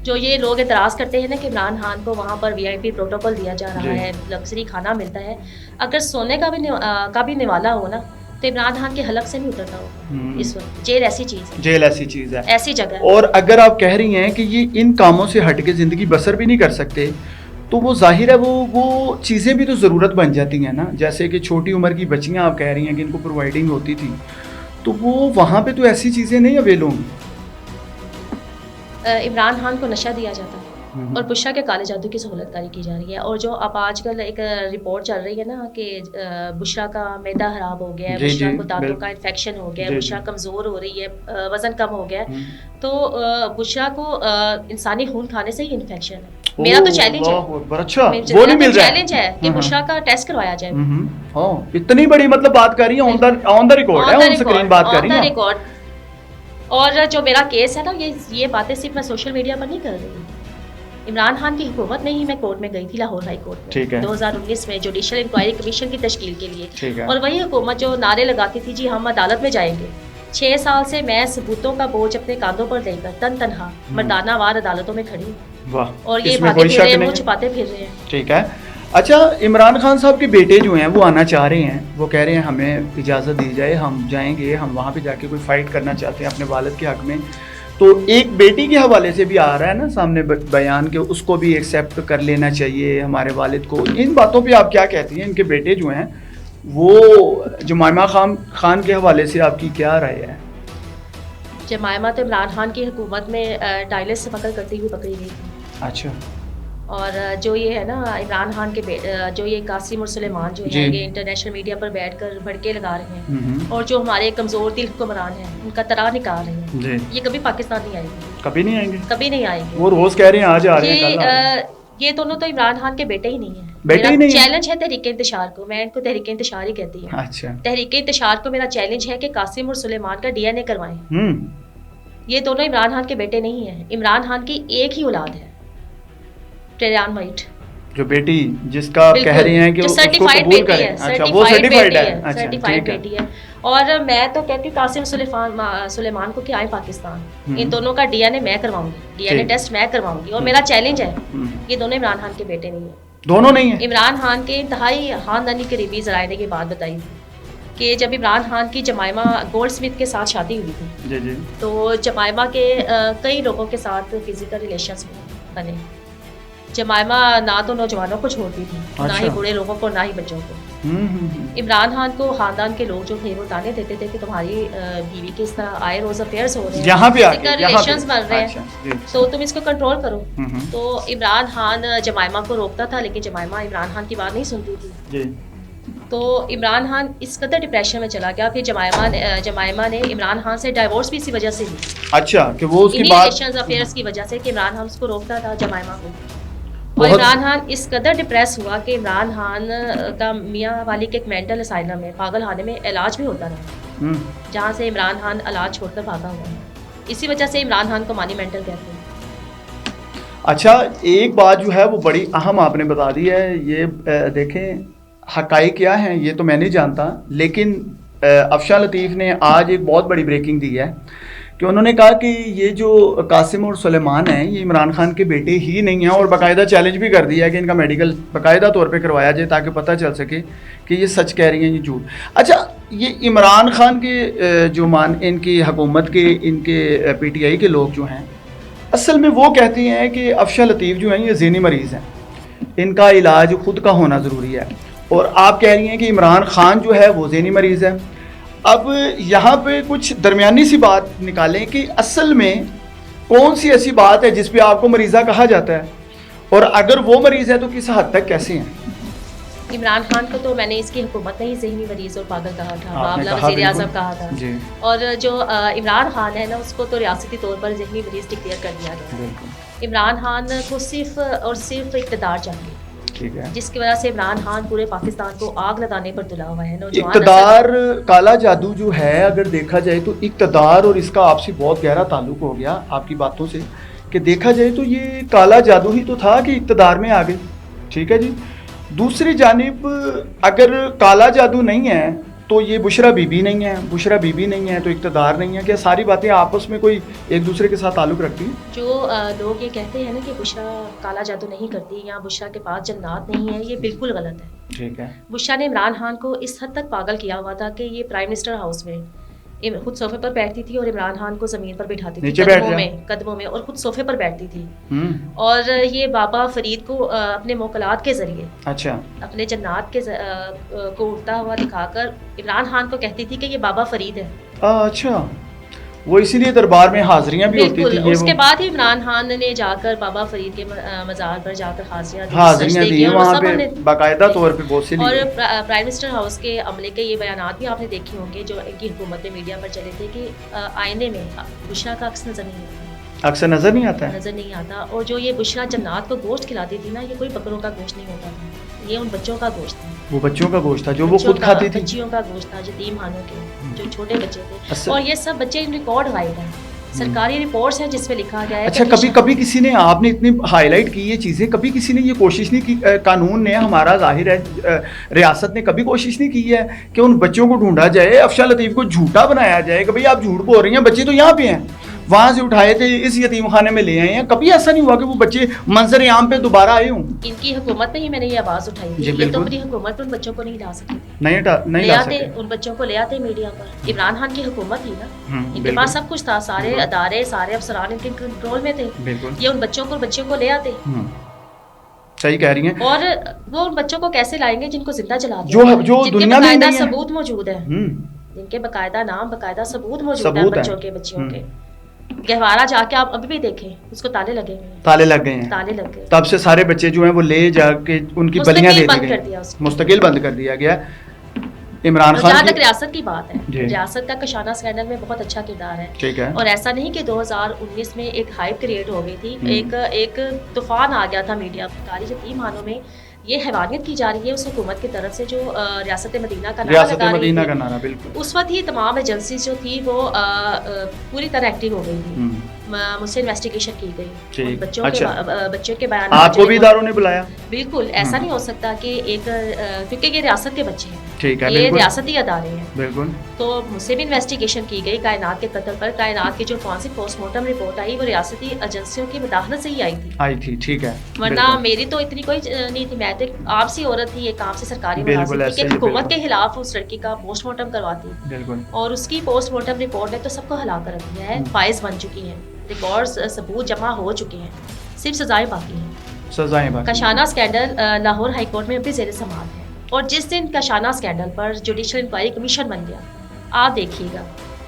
जो ये लोग एतराज करते हैं ना कि इमरान खान को वहाँ पर VIP प्रोटोकॉल दिया जा रहा है, लग्जरी खाना मिलता है, अगर सोने का भी निवाला हो ना, तो इमरान खान के हलक से नहीं उतरता होगा इस वक्त। जेल ऐसी चीज़ है, ऐसी जगह। और अगर आप कह रही हैं कि ये इन कामों से हट के ज़िंदगी बसर भी नहीं कर सकते, तो वो जाहिर है वो चीज़ें भी तो ज़रूरत बन जाती हैं ना। जैसे कि छोटी उम्र की बच्चियाँ आप कह रही हैं कि इनको प्रोवाइडिंग होती थी, तो वो वहाँ पे तो ऐसी चीज़ें नहीं अवेल होंगी। इमरान खान को नशा दिया जाता है और बुशरा के काले जादू की सहूलतकारी की जा रही है। और जो अब आजकल एक रिपोर्ट चल रही है ना कि बुशरा का मैदा खराब हो गया है, बुशरा को दांतों का इन्फेक्शन हो गया है, बुशरा कमज़ोर हो रही है, वज़न कम हो गया है, तो बुशरा को इंसानी खून खाने से ही इन्फेक्शन है। मेरा तो चैलेंज है, अच्छा, चैलेंज है कि बुशरा का टेस्ट करवाया जाए। इतनी बड़ी मतलब बात कर रही है, ऑन द रिकॉर्ड है, ऑन स्क्रीन बात कर रही है। और जो मेरा केस है ना, ये बातें सिर्फ मैं सोशल मीडिया पर नहीं कर रही, इमरान खान की हुकूमत में ही मैं कोर्ट में गई थी, लाहौर हाई कोर्ट में 2019 में जुडिशल इंक्वायरी कमीशन की तश्कील के लिए। और वही हुकूमत जो नारे लगाती थी, जी हम अदालत में जाएंगे, 6 साल से मैं सबूतों का बोझ अपने कांधों पर लेकर तनहा मर्दाना वार अदालतों में खड़ी हूँ, और ये भागे फिर रहे हैं, मुँह छुपाते फिर रहे हैं। ठीक है। अच्छा, इमरान खान साहब के बेटे जो हैं वो आना चाह रहे हैं, वो कह रहे हैं हमें इजाज़त दी जाए, हम जाएंगे, हम वहाँ पे जाके कोई फ़ाइट करना चाहते हैं अपने वालिद के हक़ में। तो एक बेटी के हवाले से भी आ रहा है ना सामने बयान के, उसको भी एक्सेप्ट कर लेना चाहिए हमारे वालिद को। इन बातों पे आप क्या कहती हैं? इनके बेटे जो हैं वो जमायमा खान के हवाले से आपकी क्या राय है? जमायमा तो इमरान खान की हुकूमत में टायलेट से पकड़ करती हुई पकड़ी गई थी। अच्छा। और जो ये है ना इमरान खान के जो ये कासिम और सुलेमान जो है, ये इंटरनेशनल मीडिया पर बैठकर भड़के लगा रहे हैं, और जो हमारे कमज़ोर दिल हुक्मरान हैं उनका तराह निकाल रहे हैं, ये कभी पाकिस्तान नहीं आएंगे, कभी नहीं आएंगे। वो रोज़ कह रहे हैं आज आ रहे हैं। ये दोनों तो इमरान खान के बेटे ही नहीं है। बेटे ही नहीं है। चैलेंज है तहरीक इंतशार को, मैं इनको तहरीक इंतशार ही कहती हूँ। अच्छा। तहरीक इंतशार को मेरा चैलेंज है कि कासिम और सुलेमान का DNA करवाएं। ये दोनों इमरान खान के बेटे नहीं है, इमरान खान की एक ही औलाद है, टेरियान वाइट, जो बेटी जिसका कह रहे हैं कि जो सर्टिफाइड बेटी है। अच्छा, वो सर्टिफाइड है, सर्टिफाइड बेटी है। और मैं तो कहती हूँ कासिम सुलेमान को कि आए पाकिस्तान, इन दोनों का DNA मैं करवाऊंगी, DNA टेस्ट मैं करवाऊंगी। और मेरा चैलेंज है, ये दोनों इमरान खान के बेटे नहीं है, दोनों नहीं है। इमरान खान के इंतहाई खानदानी करीबी जराए ने ये बात बताई थी कि जब इमरान खान की जमाइमा गोल्ड स्मिथ के साथ शादी हुई थी, जी जी। तो जमाइमा के कई लोगों के साथ फिजिकल रिलेशंस बने। जमाइमा ना तो नौजवानों को छोड़ती थी, ना ही अच्छा। बूढ़े लोगों को, ना ही बच्चों को। हम्म। इमरान खान को खानदान के लोग जो थे वो ताने देते थे कि तुम्हारी बीवी के इस तरह आए रोज अफेयर्स हो रहे हैं, यहाँ पे आके फिजिकल यहाँ पे। रिलेशंस बन रहे हैं, अच्छा, जी। तो तुम इसको कंट्रोल करो। हम्म। तो इमरान खान जमाइमा को रोकता था, लेकिन जमाइमा इमरान खान की बात नहीं सुनती थी। जी। तो इमरान खान इस कदर डिप्रेशन में चला गया, फिर जमाइमा ने इमरान खान से डाइवोर्स भी इसी वजह से ली, अच्छा, कि वो उसकी इन्हीं बात। रिलेशंस अफेयर्स की वजह से कि इमरान खान उसको रोकता था जमाइमा को। और बहुत- इमरान खान इस कदर डिप्रेस हुआ कि इमरान खान का मियाँ वाली के एक मेंटल असाइलम में, पागल खाने में इलाज भी होता रहा, हम्म। जहाँ से इमरान खान इलाज छोड़कर भागा हुआ है। इसी वजह से इमरान खान को मानी मेंटल कहते हैं। अच्छा, एक बात जो है वो बड़ी अहम आपने बता दी है। ये देखें, हकाई क्या हैं ये तो मैं नहीं जानता, लेकिन अफशान लतीफ़ ने आज एक बहुत बड़ी ब्रेकिंग दी है कि उन्होंने कहा कि ये जो कासिम और सुलेमान हैं ये इमरान खान के बेटे ही नहीं हैं, और बाकायदा चैलेंज भी कर दिया है कि इनका मेडिकल बाकायदा तौर पे करवाया जाए ताकि पता चल सके कि ये सच कह रही हैं ये झूठ। अच्छा, ये इमरान खान के जो इनकी हुकूमत के, इनके PTI के लोग जो हैं, असल में वो कहते हैं कि अफशान लतीफ़ जो हैं ये ज़हनी मरीज़ हैं, इनका इलाज खुद का होना ज़रूरी है, और आप कह रही हैं कि इमरान खान जो है वो ज़हनी मरीज़ है। अब यहाँ पे कुछ दरमियानी सी बात निकालें कि असल में कौन सी ऐसी बात है जिस पे आपको मरीज़ा कहा जाता है, और अगर वो मरीज़ है तो किस हद तक कैसे हैं? इमरान खान को तो मैंने इसकी हुकूमत में ही ज़हनी मरीज़ और पागल कहा था, आपने मामला कहा, वज़ीर बिल्कुल। आज़म कहा था। जी। और जो इमरान खान है ना, उसको तो रियासती तौर पर ज़हनी मरीज़ डिक्लेयर कर दिया गया। बिल्कुल इमरान खान को सिर्फ और सिर्फ इक़्तिदार चाहिए, ठीक है। जिसकी वजह से इमरान खान पूरे पाकिस्तान को आग लगाने पर तुला हुआ है। नौजवान इक़्तिदार, काला जादू जो है, अगर देखा जाए तो इक़्तिदार और इसका आपसी बहुत गहरा ताल्लुक हो गया आपकी बातों से, कि देखा जाए तो ये काला जादू ही तो था कि इक़्तिदार में आ गए। ठीक है जी। दूसरी जानिब अगर काला जादू नहीं है तो ये बुशरा बीबी नहीं है, बुशरा बीबी नहीं है तो इक़्तिदार नहीं है। क्या सारी बातें आपस में कोई एक दूसरे के साथ ताल्लुक़ रखती हैं? जो लोग ये कहते हैं ना कि बुशरा काला जादू नहीं करती या बुशरा के पास जन्नात नहीं है, ये बिल्कुल गलत है। ठीक है। बुशरा ने इमरान खान को इस हद तक पागल किया हुआ था कि ये प्राइम मिनिस्टर हाउस में खुद सोफे पर बैठती थी और इमरान खान को ज़मीन पर बिठाती थी, नीचे बैठ कदमों में, और खुद सोफे पर बैठती थी। हम्म। और ये बाबा फरीद को अपने मोकलात के ज़रिए, अच्छा। अपने जन्नात के को उड़ता हुआ दिखाकर इमरान खान को कहती थी कि ये बाबा फरीद है। अच्छा, वो इसीलिए दरबार में हाजिरियां भी होती बिल्कुल। थी। उसके बाद ही इमरान खान ने जाकर बाबा फरीद के मज़ार पर जाकर हाजिरियां दी हैं वहाँ पे बाकायदा तौर पे बहुत सी। और प्राइम मिनिस्टर हाउस के अमले के ये बयानात भी आपने देखे होंगे जो इनकी हुकूमत में मीडिया पर चले थे कि आईने में बुशरा का अक्स नजर नहीं आता, अक्सर नजर नहीं आता है। नजर नहीं आता। और जो ये बुशरा जन्नात को गोश्त खिलाती थी ना, ये कोई बकरों का गोश्त नहीं होता था, ये उन बच्चों का गोश्त था। वो बच्चों का गोश्त था जो वो खुद खाती थी। बच्चियों का गोश्त था, यतीम खानों के जो छोटे बच्चे थे। अच्छा। और ये सब बच्चे रिकॉर्ड वाइड हैं, सरकारी रिपोर्ट्स हैं जिसमें लिखा गया है। अच्छा, कभी किसी ने, आपने इतनी हाईलाइट की ये चीज़ें, कभी किसी ने ये कोशिश नहीं की, कानून ने, हमारा जाहिर है रियासत ने कभी कोशिश नहीं की है कि उन बच्चों को ढूंढा जाए, अफशान लतीफ़ को झूठा बनाया जाए कि भाई आप झूठ बोल रही हैं, बच्चे तो यहाँ पे हैं, वहाँ से उठाए थे इस यतीम खाने में ले आए हैं। कभी ऐसा नहीं हुआ कि वो बच्चे मंजर आम पे दोबारा आए हों? इनकी हुकूमत में ही मैंने ये आवाज़ उठाई थी। ये तो अपनी हुकूमत उन बच्चों को नहीं ला सकते, नहीं ले ला आते, सकते। उन बच्चों को ले आते मीडिया पर। इमरान खान की हुकूमत थी ना, इनके बिल्कुल। पास सब कुछ था, सारे अदारे, सारे अफसरान इनके कंट्रोल में थे। बिल्कुल। ये उन बच्चों को ले आते। सही कह रही हैं। और वो उन बच्चों को कैसे लाएंगे जिनको जिंदा जला दिया, जो दुनिया में नहीं है, सबूत मौजूद है, जिनके बकायदा नाम, बकायदा सबूत मौजूद है बच्चों के, बच्चियों के। गहवारा जाके आप अभी भी देखें, उसको ताले लगे हुए हैं, ताले लग गए हैं, ताले लग गए। तब से सारे बच्चे जो हैं वो ले जाके उनकी बलियां दे दी गई, मुस्तकिल बंद कर दिया गया। इमरान खान, जहाँ तक रियासत की बात है, जी। रियासत का कशाना स्कैंडल में बहुत अच्छा किरदार है। ठीक है। और ऐसा नहीं कि 2019 में एक हाइप क्रिएट हो गई थी, एक तूफान आ गया था मीडिया पर। यतीम खानों में ये हैवानियत की जा रही है उस हुकूमत की तरफ से जो रियासत मदीना का नारा लगा रही थी। का नारा, बिल्कुल। उस वक्त ही तमाम एजेंसी जो थी वो पूरी तरह एक्टिव हो गई थी, मुझसे इन्वेस्टिगेशन की गई बच्चों के बयान। आपको भी इदारों ने बुलाया? बिल्कुल, ऐसा नहीं हो सकता कि एक, क्योंकि ये रियासत के बच्चे हैं, ठीक है, ये बिल्कुल रियासती अदारे हैं। बिल्कुल। तो मुझसे भी इन्वेस्टिगेशन की गई कायनात के कत्ल पर। कायनात की जो फॉरेंसिक पोस्टमार्टम रिपोर्ट आई वो रियासती एजेंसियों की मुदाखलत से ही आई थी, ठीक है, वरना बिल्कुल मेरी तो इतनी कोई नहीं थी। मैं तो एक आम सी औरत थी, एक आम से सरकारी बिल्कुल मुलाजिम थी ऐसे कि ही, हुकूमत बिल्कुल के खिलाफ उस लड़की का पोस्टमार्टम करवाती, बिल्कुल। और उसकी पोस्टमार्टम रिपोर्ट ने तो सबको हिला कर रख दिया है। फाइल्स बन चुकी हैं, रिकॉर्ड्स सबूत जमा हो चुके हैं, सिर्फ सजाएं बाकी हैं। सजाएं बाकी। कशाना स्कैंडल लाहौर हाई कोर्ट में अभी ज़ेर समाअत है, और जिस दिन कशाना स्कैंडल पर जुडिशल इंक्वायरी कमीशन बन गया, आप देखिएगा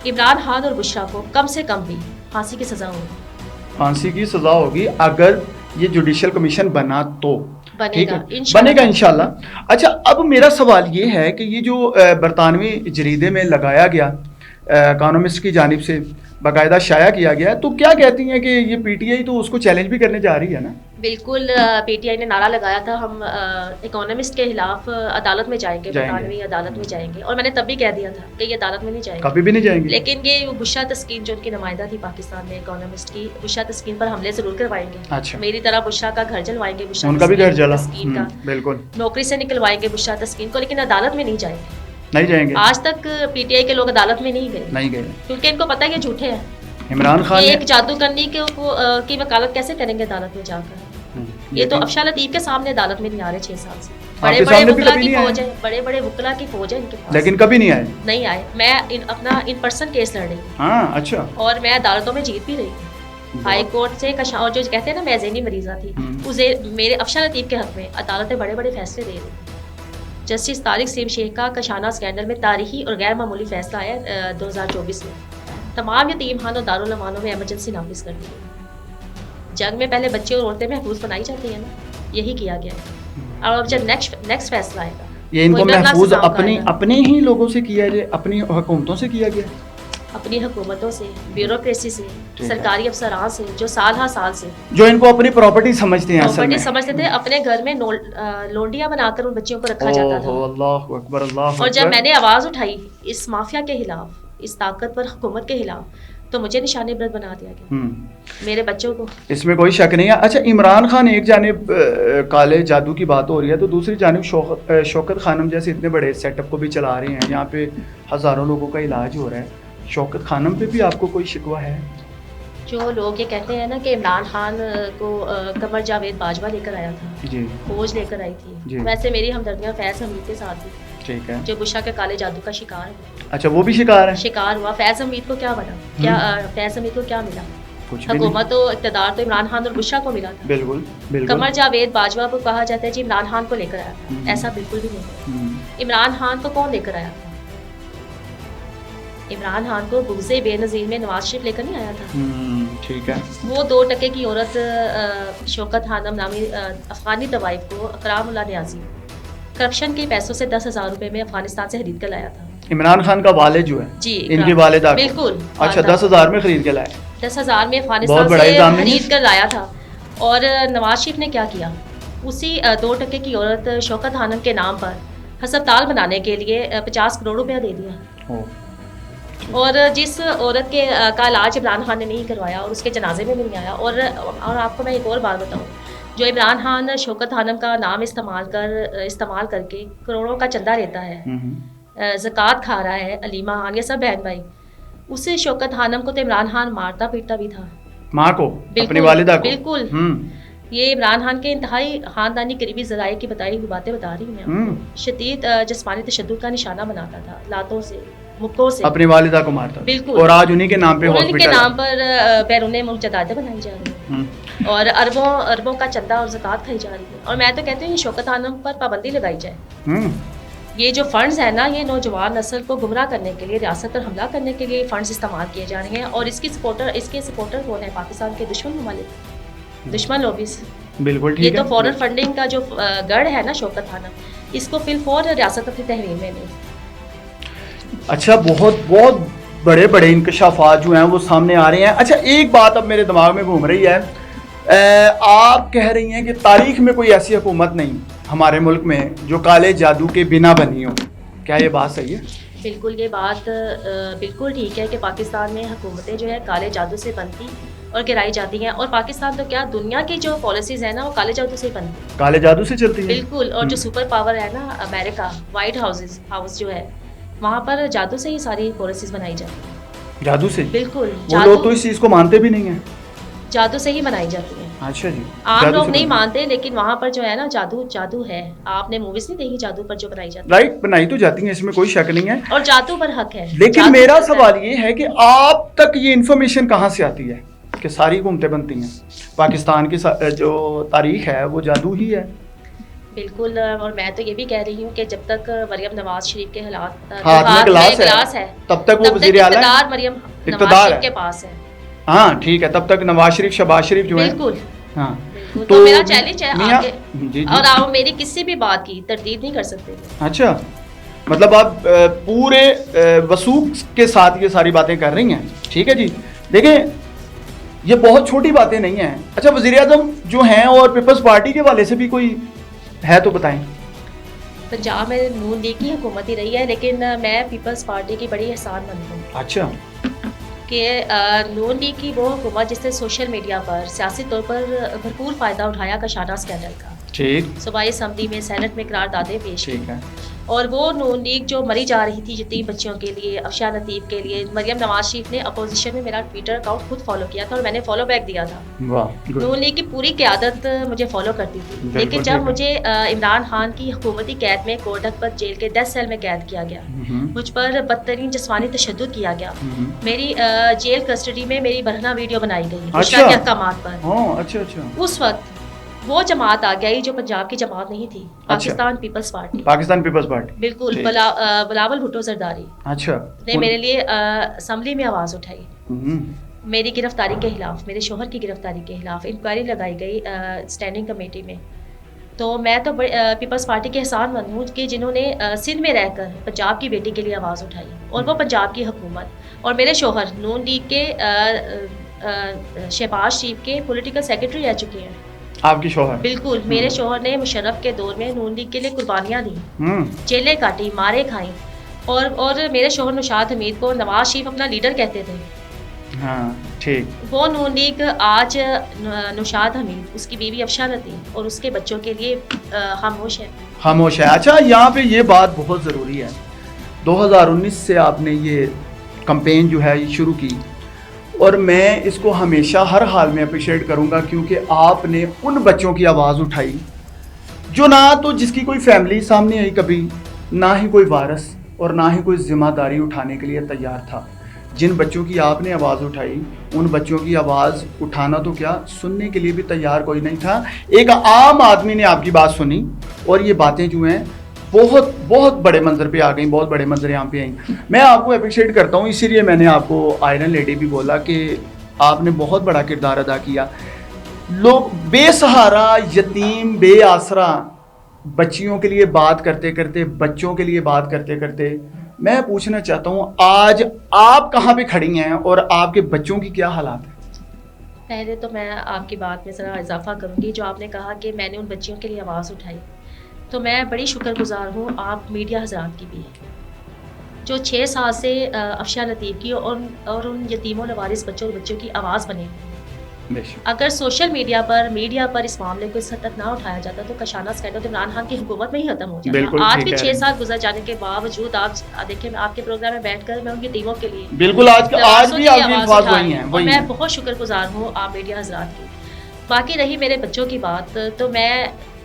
इमरान खान और बुशरा को कम से कम भी फांसी की सजा होगी। फांसी की सजा होगी अगर ये जुडिशल कमीशन बना तो। ठीक बनेगा है, बनेगा इंशाल्लाह। अच्छा, अब मेरा सवाल ये है कि ये जो बरतानवी जरीदे में लगाया गया, इकोनॉमिस्ट की जानिब से बाकायदा शाया किया गया, तो क्या कहती हैं कि ये पीटीआई तो उसको चैलेंज भी करने जा रही है ना? बिल्कुल, पीटीआई ने नारा लगाया था हम इकोनॉमिस्ट के खिलाफ अदालत में जाएंगे, बरतानवी अदालत में जाएंगे, और मैंने तब भी कह दिया था कि ये अदालत में नहीं जाएंगे, कभी भी नहीं जाएंगे। लेकिन ये बुशरा तस्कीन जो उनकी नुमाइंदा थी पाकिस्तान में इकोनॉमिस्ट की, बुशरा तस्कीन पर हमले जरूर करवाएंगे। अच्छा, मेरी तरह बुशरा का घर जलवाएंगे, बुशरा उनका भी घर जला तस्कीन का, बिल्कुल नौकरी से निकलवाएंगे बुशरा तस्कीन को, लेकिन अदालत में नहीं जाएंगे। नहीं जाएंगे। आज तक पीटीआई के लोग अदालत में नहीं गए, क्योंकि इनको पता है ये झूठे हैं। इमरान खान एक जादूगरनी की वकालत कैसे करेंगे अदालत में जाकर? ये तो अफशा लतीफ के सामने अदालत में नहीं आ रहे 6 साल से। बड़े बड़े वकला की फौज है, बड़े बड़े वकला की फौज है इनके पास, लेकिन कभी नहीं आए। मैं अपना इन पर्सन केस लड़ रही हूँ। हाँ, अच्छा। और मैं अदालतों में जीत भी रही हूँ, हाई कोर्ट से। और जो कहते हैं ना मैं ज़हनी मरीजा थी, उसे मेरे अफशा लतीफ के हक में अदालतें बड़े बड़े फैसले दे रही। जस्टिस तारिक सीम शेख का कशाना स्कैंडल में तारीखी और गैर मामूली फैसला आया 2024 में। तमाम यतीम खानों दारुल अमानों में एमरजेंसी नाफिज कर दी। जंग में पहले बच्चे और औरतें महफूज बनाई जाती है ना, यही किया गया है। और अब जब नेक्स्ट फैसला आएगा, ये इनको महफूज अपने ही लोगों से किया जाए, अपनी हुकूमतों से किया गया, अपनी हुकूमतों से, ब्यूरोक्रेसी से, सरकारी अफसरान से, जो साल से जो इनको अपनी प्रॉपर्टी समझते हैं, प्रॉपर्टी समझते थे। अपने घर में लोंडियां बनाकर उन बच्चियों को रखा जाता था। अल्लाह अकबर, अल्लाह। और जब मैंने आवाज उठाई इस माफिया के खिलाफ, इस ताकतवर हुकूमत के खिलाफ, तो मुझे निशाने बरत बना दिया गया, मेरे बच्चों को। इसमें कोई शक नहीं है। अच्छा, इमरान खान एक जानिब काले जादू की बात हो रही है, तो दूसरी जानिब शौकत खानम जैसे इतने बड़े सेटअप को भी चला रहे हैं, यहाँ पे हज़ारों लोगों का इलाज हो रहा है। शौकत खानम पे भी आपको कोई शिकवा है? जो लोग ये कहते हैं ना कि इमरान खान को कमर जावेद बाजवा लेकर आया था जी, फौज लेकर आई थी, वैसे मेरी हमदर्दियाँ फैज़ हमीद के साथ थी। ठीक है, जो बुशरा के काले जादू का शिकार है। अच्छा, वो भी शिकार है? शिकार हुआ। फैज़ हमीद को क्या बना, क्या फैज़ हमीद को क्या मिला? हुकूमत तो इक़्तिदार तो इमरान खान और बुशरा को मिला था। बिल्कुल, बिल्कुल। कमर जावेद बाजवा को कहा जाता है जी इमरान खान को लेकर आया था, ऐसा बिल्कुल भी नहीं। इमरान खान को कौन लेकर आया था? इमरान खान को बुग़्ज़े बेनज़ीर में नवाज शरीफ लेकर नहीं आया था। ठीक है। वो 2 टके की औरत शौकत खानम नामी अफगानी तवाइफ को अकरामुल्लाह न्याज़ी करप्शन के पैसों से 10,000 रुपए में अफगानिस्तान से खरीद कर लाया था। इमरान खान का वालिद जो है जी, इनकी वालिदा, बिल्कुल। अच्छा, 10,000 में खरीद के लाया। 10,000 में अफगानिस्तान से खरीद कर लाया था। और नवाज शरीफ ने क्या किया, उसी 2 टके की औरत शौकत खानम के नाम पर हस्पताल बनाने के लिए 50 करोड़ रुपया दे दिया। और जिस औरत के का इलाज इमरान खान ने नहीं करवाया और उसके जनाजे में भी नहीं आया। और आपको मैं एक और बात बताऊं, जो इमरान खान शौकत खानम का नाम इस्तेमाल करके करोड़ों का चंदा लेता है, ज़कात खा रहा है, अलीमा खान, ये सब बहन भाई, उस शौकत खानम को तो इमरान खान मारता पीटता भी था, माँ को, अपनी वालिदा को। बिल्कुल। ये इमरान खान के इंतहाई खानदानी करीबी ज़राए की बताई हुई बातें बता रही हैं। शदीद जिस्मानी तशद्दुद का निशाना बनाता था, लातों से, मुक्कों से अपनी वालिदा को मारता। बिल्कुल। और आज उन्हीं के नाम पे उन्हीं के नाम पर बैरूने मुल्क जदादें बनाई जा रही हैं और अरबों का चंदा और ज़कात खाई जा रही है। और मैं तो कहती हूँ शौकत खानम पर पाबंदी लगाई जाए। ये जो फंड्स है ना, ये नौजवान नस्ल को गुमराह करने के लिए, रियासत पर हमला करने के लिए फंड्स इस्तेमाल किए जा रहे हैं। और इसके सपोर्टर कौन है? पाकिस्तान के दुश्मन ममालिक, दुश्मन लॉबीज। बिल्कुल ठीक है। ये तो फॉरेन फंडिंग का जो गढ़ है ना शौकत खानम, इसको फिलफौर रियासत अपनी तहवील में नहीं। अच्छा, बहुत बड़े बड़े इंकशाफात जो हैं वो सामने आ रहे हैं। अच्छा, एक बात अब मेरे दिमाग में घूम रही है, आप कह रही हैं कि तारीख में कोई ऐसी हुकूमत नहीं हमारे मुल्क में जो काले जादू के बिना बनी हो, क्या ये बात सही है? बिल्कुल, ये बात बिल्कुल ठीक है कि पाकिस्तान में हुकूमतें जो है काले जादू से बनती और गिराई जाती हैं। और पाकिस्तान तो क्या, दुनिया की जो पॉलिसीज है ना वो काले जादू से ही बनती है। काले जादू से चलती है बिल्कुल। और जो सुपर पावर है ना अमेरिका, व्हाइट हाउस जो है, वहाँ पर जादू से ही सारी पॉलिसीज बनाई जाती है। जादू से? बिल्कुल। वो लोग तो इस चीज को मानते भी नहीं है। जादू से ही बनाई जाती है। अच्छा जी। आम लोग नहीं मानते, लेकिन वहाँ पर जो है ना जादू है। आपने मूवीज नहीं देखी जादू पर जो बनाई जाती है? राइट, बनाई तो जाती है, इसमें कोई शक नहीं है, और जादू पर हक है। लेकिन मेरा सवाल ये है कि आप तक ये इंफॉर्मेशन कहाँ से आती है कि सारी हुकूमतें बनती हैं? पाकिस्तान की जो तारीख है वो जादू ही है। बिल्कुल। और मैं तो ये भी कह रही हूँ कि जब तक मरियम नवाज शरीफ के हाथ में गिलास है तब तक वो वज़ीर आला है, मरियम नवाज इक़्तिदार शरीफ के पास है। हाँ ठीक है, तब तक नवाज शरीफ शहबाज शरीफ जो है। बिल्कुल। हाँ तो मेरा चैलेंज है आगे, जी। और आप मेरी किसी भी बात की तरदीद नहीं कर सकते। अच्छा, मतलब आप पूरे वसूख के साथ ये सारी बातें कर रही हैं। ठीक है जी। देखें, ये बहुत छोटी बातें नहीं हैं। अच्छा, वज़ीर आज़म जो हैं और पीपल्स पार्टी के वाले से भी कोई है तो बताएं। पंजाब में नून लीग की हुकूमत ही रही है, लेकिन मैं पीपल्स पार्टी की बड़ी एहसानमंद हूँ। अच्छा। कि नून लीग की वो हुकूमत जिसने सोशल मीडिया पर सियासी तौर पर भरपूर फ़ायदा उठाया कशाना स्कैंडल का। ठीक। सूबाई असम्बली में सेनेट में करारदादें पेश की। ठीक है। और वो नून लीग जो मरी जा रही थी यतीम बच्चियों के लिए, अफशा लतीफ़ के लिए, मरियम नवाज शरीफ ने अपोजिशन में मेरा ट्विटर अकाउंट खुद फॉलो किया था और मैंने फॉलो बैक दिया था। वाह। नून लीग की पूरी क़यादत मुझे फॉलो करती थी, लेकिन जब मुझे इमरान खान की हुकूमती कैद में कोटकपत जेल के 10 सेल में कैद किया गया, मुझ पर बदतरीन जिस्मानी तशद्दुद किया गया, मेरी जेल कस्टडी में मेरी बरहना वीडियो बनाई गई अच्छा। अहकामात पर। अच्छा। उस वक्त वो जमात आ गई जो पंजाब की जमात नहीं थी, Pakistan People's Party. Pakistan People's Party, बिल्कुल। बिलावल भुट्टो जरदारी अच्छा ने मेरे लिए असम्बली में आवाज़ उठाई। मेरी गिरफ्तारी के खिलाफ, मेरे शोहर की गिरफ्तारी के खिलाफ इंक्वायरी लगाई गई स्टैंडिंग कमेटी में। तो मैं तो पीपल्स पार्टी के एहसानमंद हूँ कि जिन्होंने सिंध में रहकर पंजाब की बेटी के लिए आवाज़ उठाई, और वो पंजाब की हुकूमत। और मेरे शोहर नून लीग के शहबाज शरीफ के पॉलिटिकल सेक्रेटरी रह चुके हैं। आपकी शोहर? बिल्कुल। मेरे शोहर ने मुशर्रफ के दौर में नून लीग के लिए कुर्बानियाँ दी, जेलें काटी, मारे खाई। और मेरे शोहर नौशाद हमीद को नवाज शरीफ अपना लीडर कहते थे। हाँ ठीक। वो नून लीग आज नौशाद हमीद, उसकी बीवी अफशा लतीफ़ और उसके बच्चों के लिए खामोश है। खामोश है। अच्छा, यहाँ पे ये बात बहुत ज़रूरी है। 2019 से आपने ये कैंपेन जो है ये शुरू की, और मैं इसको हमेशा हर हाल में अप्रिशिएट करूँगा, क्योंकि आपने उन बच्चों की आवाज़ उठाई जो ना तो जिसकी कोई फैमिली सामने आई कभी, ना ही कोई वारस और ना ही कोई ज़िम्मेदारी उठाने के लिए तैयार था। जिन बच्चों की आपने आवाज़ उठाई, उन बच्चों की आवाज़ उठाना तो क्या, सुनने के लिए भी तैयार कोई नहीं था। एक आम आदमी ने आपकी बात सुनी, और ये बातें जो हैं बहुत बहुत बड़े मंजर पे आ गई, बहुत बड़े मंजर यहाँ पे आई। मैं आपको अप्रिशिएट करता हूँ, इसीलिए मैंने आपको आयरन लेडी भी बोला कि आपने बहुत बड़ा किरदार अदा किया। लोग बेसहारा, यतीम, बेआसरा बच्चियों के लिए बात करते करते, बच्चों के लिए बात करते करते, मैं पूछना चाहता हूँ आज आप कहाँ पे खड़ी हैं और आपके बच्चों की क्या हालात है? पहले तो मैं आपकी बात में ज़रा इजाफा करूँगी, जो आपने कहा कि मैंने उन बच्चियों के लिए आवाज़ उठाई, तो मैं बड़ी शुक्रगुजार हूँ आप मीडिया हजरात की भी, जो 6 साल से अफशा लतीफ़ की और उन यतीमों लवारिस बच्चों और बच्चों की आवाज़ बने। अगर सोशल मीडिया पर इस मामले को इस हद तक ना उठाया जाता तो कशाना स्कैंडल तो इमरान खान की हुकूमत में ही खत्म हो जाता। आज भी 6 साल गुजर जाने के बावजूद आप देखिए, मैं आपके प्रोग्राम में बैठकर मैं उन यतीमों के लिए बिल्कुल आज भी आपकी आवाज़ वही है, और मैं बहुत शुक्रगुजार हूँ आप मीडिया हजरात की। बाकी रही मेरे बच्चों की बात, तो मैं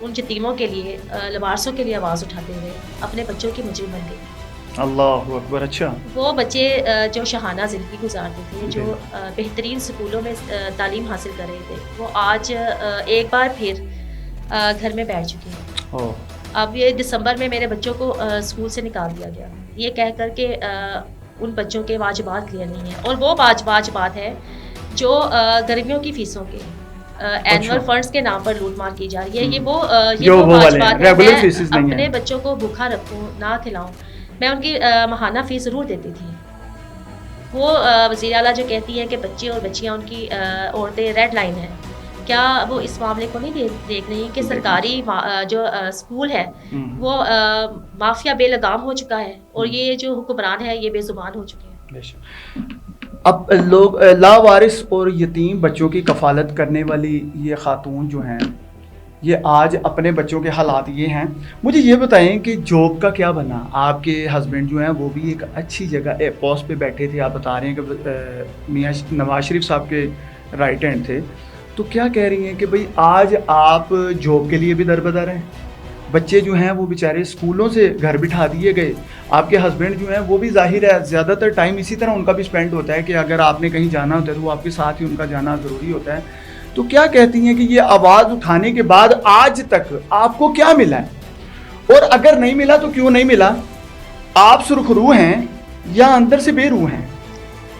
उन यतीमों के लिए, लवारसों के लिए आवाज़ उठाते हुए अपने बच्चों की मुजरिम बन गई। अल्लाह अकबर। अच्छा, वो बच्चे जो शहाना ज़िंदगी गुजारते थे, जो बेहतरीन स्कूलों में तालीम हासिल कर रहे थे, वो आज एक बार फिर घर में बैठ चुके हैं। अब ये दिसंबर में मेरे बच्चों को स्कूल से निकाल दिया गया, ये कह कर के उन बच्चों के वाजिबात क्लियर नहीं है। और वो वाजिबात है जो गर्मियों की फ़ीसों के एनुअल फंड्स के नाम पर लूट मार की जा रही है। ये वो वाजिबात है। मैं अपने बच्चों को भूखा रखूँ, ना खिलाऊँ, मैं उनकी माहाना फ़ीस ज़रूर देती थी। वो वज़ीर आला जो कहती है कि बच्चे और बच्चियाँ उनकी औरतें रेड लाइन है, क्या वो इस मामले को नहीं देख रही कि सरकारी जो स्कूल है वो माफिया बेलगाम हो चुका है, और ये जो हुक्मरान है ये बेजुबान हो चुके हैं। अब लोग लावारिस और यतीम बच्चों की कफालत करने वाली ये खातून जो हैं, ये आज अपने बच्चों के हालात ये हैं। मुझे ये बताएं कि जॉब का क्या बना? आपके हस्बैंड जो हैं वो भी एक अच्छी जगह पोस्ट पे बैठे थे, आप बता रहे हैं कि मियाँ नवाज शरीफ साहब के राइट हैंड थे, तो क्या कह रही हैं कि भाई आज आप जॉब के लिए भी दरबदर हैं, बच्चे जो हैं वो बेचारे स्कूलों से घर बिठा दिए गए, आपके हस्बैंड जो हैं वो भी जाहिर है ज़्यादातर टाइम इसी तरह उनका भी स्पेंड होता है कि अगर आपने कहीं जाना होता है तो वो आपके साथ ही उनका जाना ज़रूरी होता है। तो क्या कहती हैं कि ये आवाज़ उठाने के बाद आज तक आपको क्या मिला है, और अगर नहीं मिला तो क्यों नहीं मिला? आप सुरखरू हैं या अंदर से बेरूह हैं?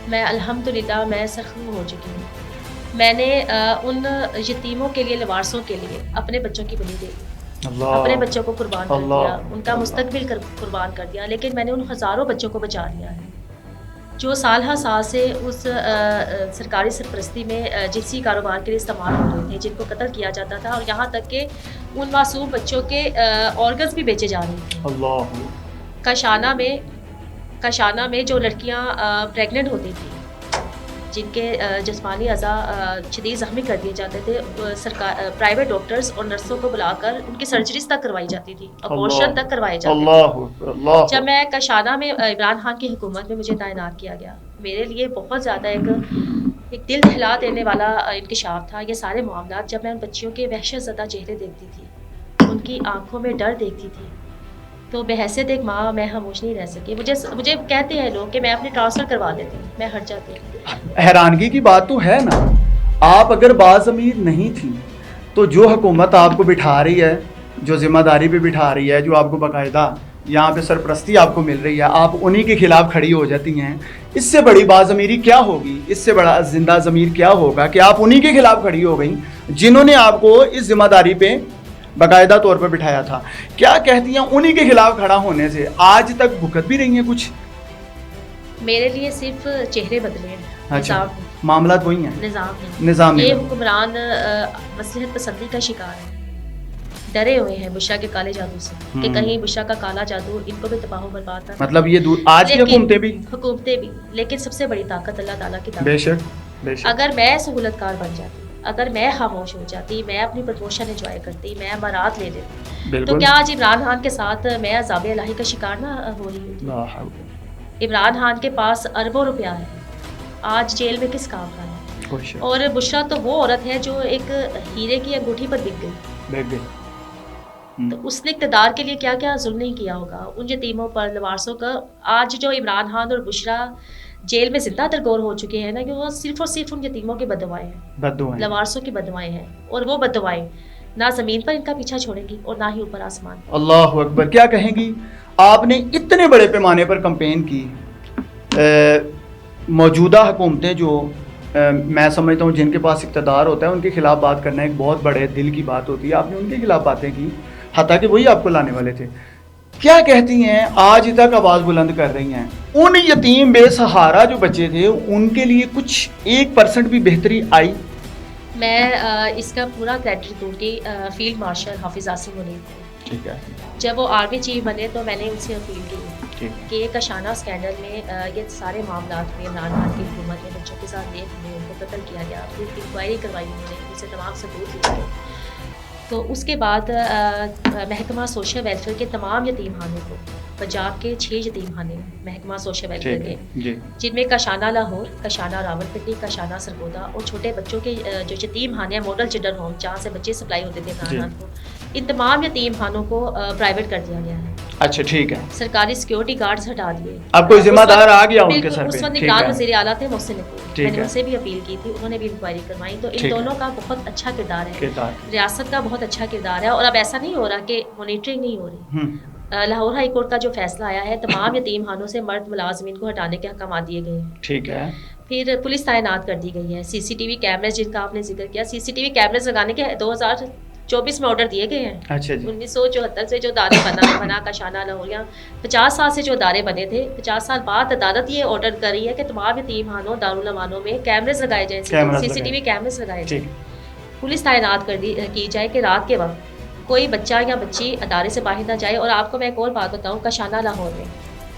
मैं अल्हम्दुलिल्लाह मैं सरखरू हो चुकी हूँ। मैंने उन यतीमों के लिए, लवारसों के लिए अपने बच्चों की बलि दे दी, अपने बच्चों को कुर्बान कर दिया, उनका मुस्तकबिल कुर्बान कर दिया, लेकिन मैंने उन हज़ारों बच्चों को बचा लिया है जो साल हर साल से उस सरकारी सरपरस्ती में जिनसी कारोबार के लिए इस्तेमाल हो रहे थे, जिनको कत्ल किया जाता था, और यहाँ तक कि उन मासूम बच्चों के ऑर्गन्स भी बेचे जा रहे थे। अल्लाह। कशाना में जो लड़कियाँ प्रेग्नेंट होती थी, जिनके जिस्मानी अज़ा शदीद ज़ख्मी कर दिए जाते थे, प्राइवेट डॉक्टर्स और नर्सों को बुलाकर उनकी सर्जरीज तक करवाई जाती थी, अबॉर्शन तक करवाए जाते थे। जब मैं कशाना में इमरान खान की हुकूमत में मुझे तैनात किया गया, मेरे लिए बहुत ज़्यादा एक दिल दहला देने वाला इंकशाफ था ये सारे मामला। जब मैं उन बच्चियों के वहशत ज़दा चेहरे देखती थी, उनकी आंखों में डर देखती थी, तो बहैसियत एक माँ मैं खामोश नहीं रह सकी। मुझे कहते हैं लोग कि मैं अपने ट्रांसफ़र करवा देती हूँ, मैं हट जाती हूँ। हैरानगी की बात तो है ना, आप अगर बाज़मीर नहीं थी तो जो हुकूमत आपको बिठा रही है, जो जिम्मेदारी पे बिठा रही है, जो आपको बाकायदा यहाँ पे सरपरस्ती आपको मिल रही है, आप उन्हीं के खिलाफ खड़ी हो जाती हैं। इससे बड़ी बाज़मीरी क्या होगी, इससे बड़ा जिंदा ज़मीर क्या होगा कि आप उन्हीं के खिलाफ खड़ी हो गई जिन्होंने आपको इस जिम्मेदारी पे बाकायदा तौर पर बिठाया था। क्या कहती हैं, उन्हीं के खिलाफ खड़ा होने से आज तक भुगत भी रही हैं कुछ? मेरे लिए सिर्फ चेहरे बदले हैं, अच्छा, मामला वही है, निज़ाम ये हुक्मरान मसलहत पसंदी का शिकार है, डरे हुए हैं बुशरा के काले जादू से कि कहीं बुशरा का काला जादू इनको भी तबाह बर्बाद ना। मतलब ये आज की हुकूमतें भी, लेकिन सबसे बड़ी ताकत अल्लाह ताला की ताकत। बेशक। अगर मैं सहूलतकार बन जाती, अगर मैं खामोश हो जाती, मैं अपनी प्रमोशन एंजॉय करती, मैं अमारात ले लेती, तो क्या आज इमरान खान के साथ मैं अज़ाब इलाही का शिकार ना हो रही होती? इमरान खान के पास अरबों रुपया है, आज जेल में किस काम का है? और बुशरा तो वो औरत है जो एक हीरे की अंगूठी पर बिक गई। तो उसने इक़्तिदार के लिए क्या क्या जुल्म नहीं किया होगा उन यतीमों पर, लवारसों का। आज जो इमरान खान और बुशरा जेल में जिंदा दरगोर हो चुके हैं ना, कि वो सिर्फ और सिर्फ उन यतीमों की बददुआएं हैं, लवारसों की बददुआएं हैं, और वो बददुआएं ना ज़मीन पर इनका पीछा छोड़ेंगी और ना ही ऊपर आसमान। अल्लाह अकबर। क्या कहेंगी, आपने इतने बड़े पैमाने पर कैंपेन की, मौजूदा हुकूमतें जो मैं समझता हूँ जिनके पास इक़्तिदार होता है उनके खिलाफ बात करना एक बहुत बड़े दिल की बात होती है, आपने उनके खिलाफ बातें की, हालांकि वही आपको लाने वाले थे। क्या कहती हैं, आज तक आवाज़ बुलंद कर रही हैं, उन यतीम बेसहारा जो बच्चे थे उनके लिए कुछ 1% भी बेहतरी आई? मैं इसका पूरा क्रेडिट दूंगी फील्ड मार्शल हाफिज़ आसिम मुनीर को। ठीक है। जब वो आर्मी चीफ बने तो मैंने उनसे अपील की कि ये कशाना स्कैंडल में ये सारे मामलात में इमरान खान की हुकूमत में बच्चों के साथ रेप हुए, उनको कत्ल किया गया, फिर इंक्वायरी करवाई उन्होंने, उनसे तमाम सबूत लिए गए। तो उसके बाद महकमा सोशल वेलफेयर के तमाम यतीम खानों को, पंजाब के 6 यतीम खाने महकमा सोशल वेलफेयर के, जिनमें कशाना लाहौर, कशाना रावलपिंडी, कशाना सरगोदा, और छोटे बच्चों के जो यतीम खाने हैं मॉडल चिल्ड्रन होम जहाँ से बच्चे सप्लाई होते थे इमरान खान को, इन तमाम यतीम खानों को प्राइवेट कर दिया गया है। अच्छा, ठीक है। सरकारी सिक्योरिटी गार्ड्स हटा दिए, अब कोई जिम्मेदार आ गया उनके सर पे। उस वक्त निगरान वज़ीर आला थे मोहसिन नकवी, मैंने उनसे भी अपील की थी, उन्होंने भी इंक्वायरी करवाई। तो इन दोनों का बहुत अच्छा किरदार है, रियासत का बहुत अच्छा किरदार है। और अब ऐसा नहीं हो रहा कि मॉनिटरिंग नहीं हो रही। लाहौर हाई कोर्ट का जो फैसला आया है, तमाम यतीम खानों से मर्द मुलाजमीन को हटाने के अहकाम दिए गए हैं। ठीक है। फिर पुलिस तैनात कर दी गई है, CCTV कैमरेज जिनका आपने जिक्र किया, CCTV कैमरेज लगाने के 2024 में ऑर्डर दिए गए हैं। अच्छा जी। 1974 से जो दारे बना कशाना लाहौरिया 50 साल से जो दारे बने थे, 50 साल बाद अदालत ये ऑर्डर कर रही है कि तमाम यतीम खानों, दारुल अमानों में कैमरेज लगाए जाए, CCTV कैमरेज लगाए जाए, पुलिस तैनात की जाए कि रात के वक्त कोई बच्चा या बच्ची अदारे से बाहर ना जाए। और आपको मैं एक और बात बताऊं, कशाना लाहौर में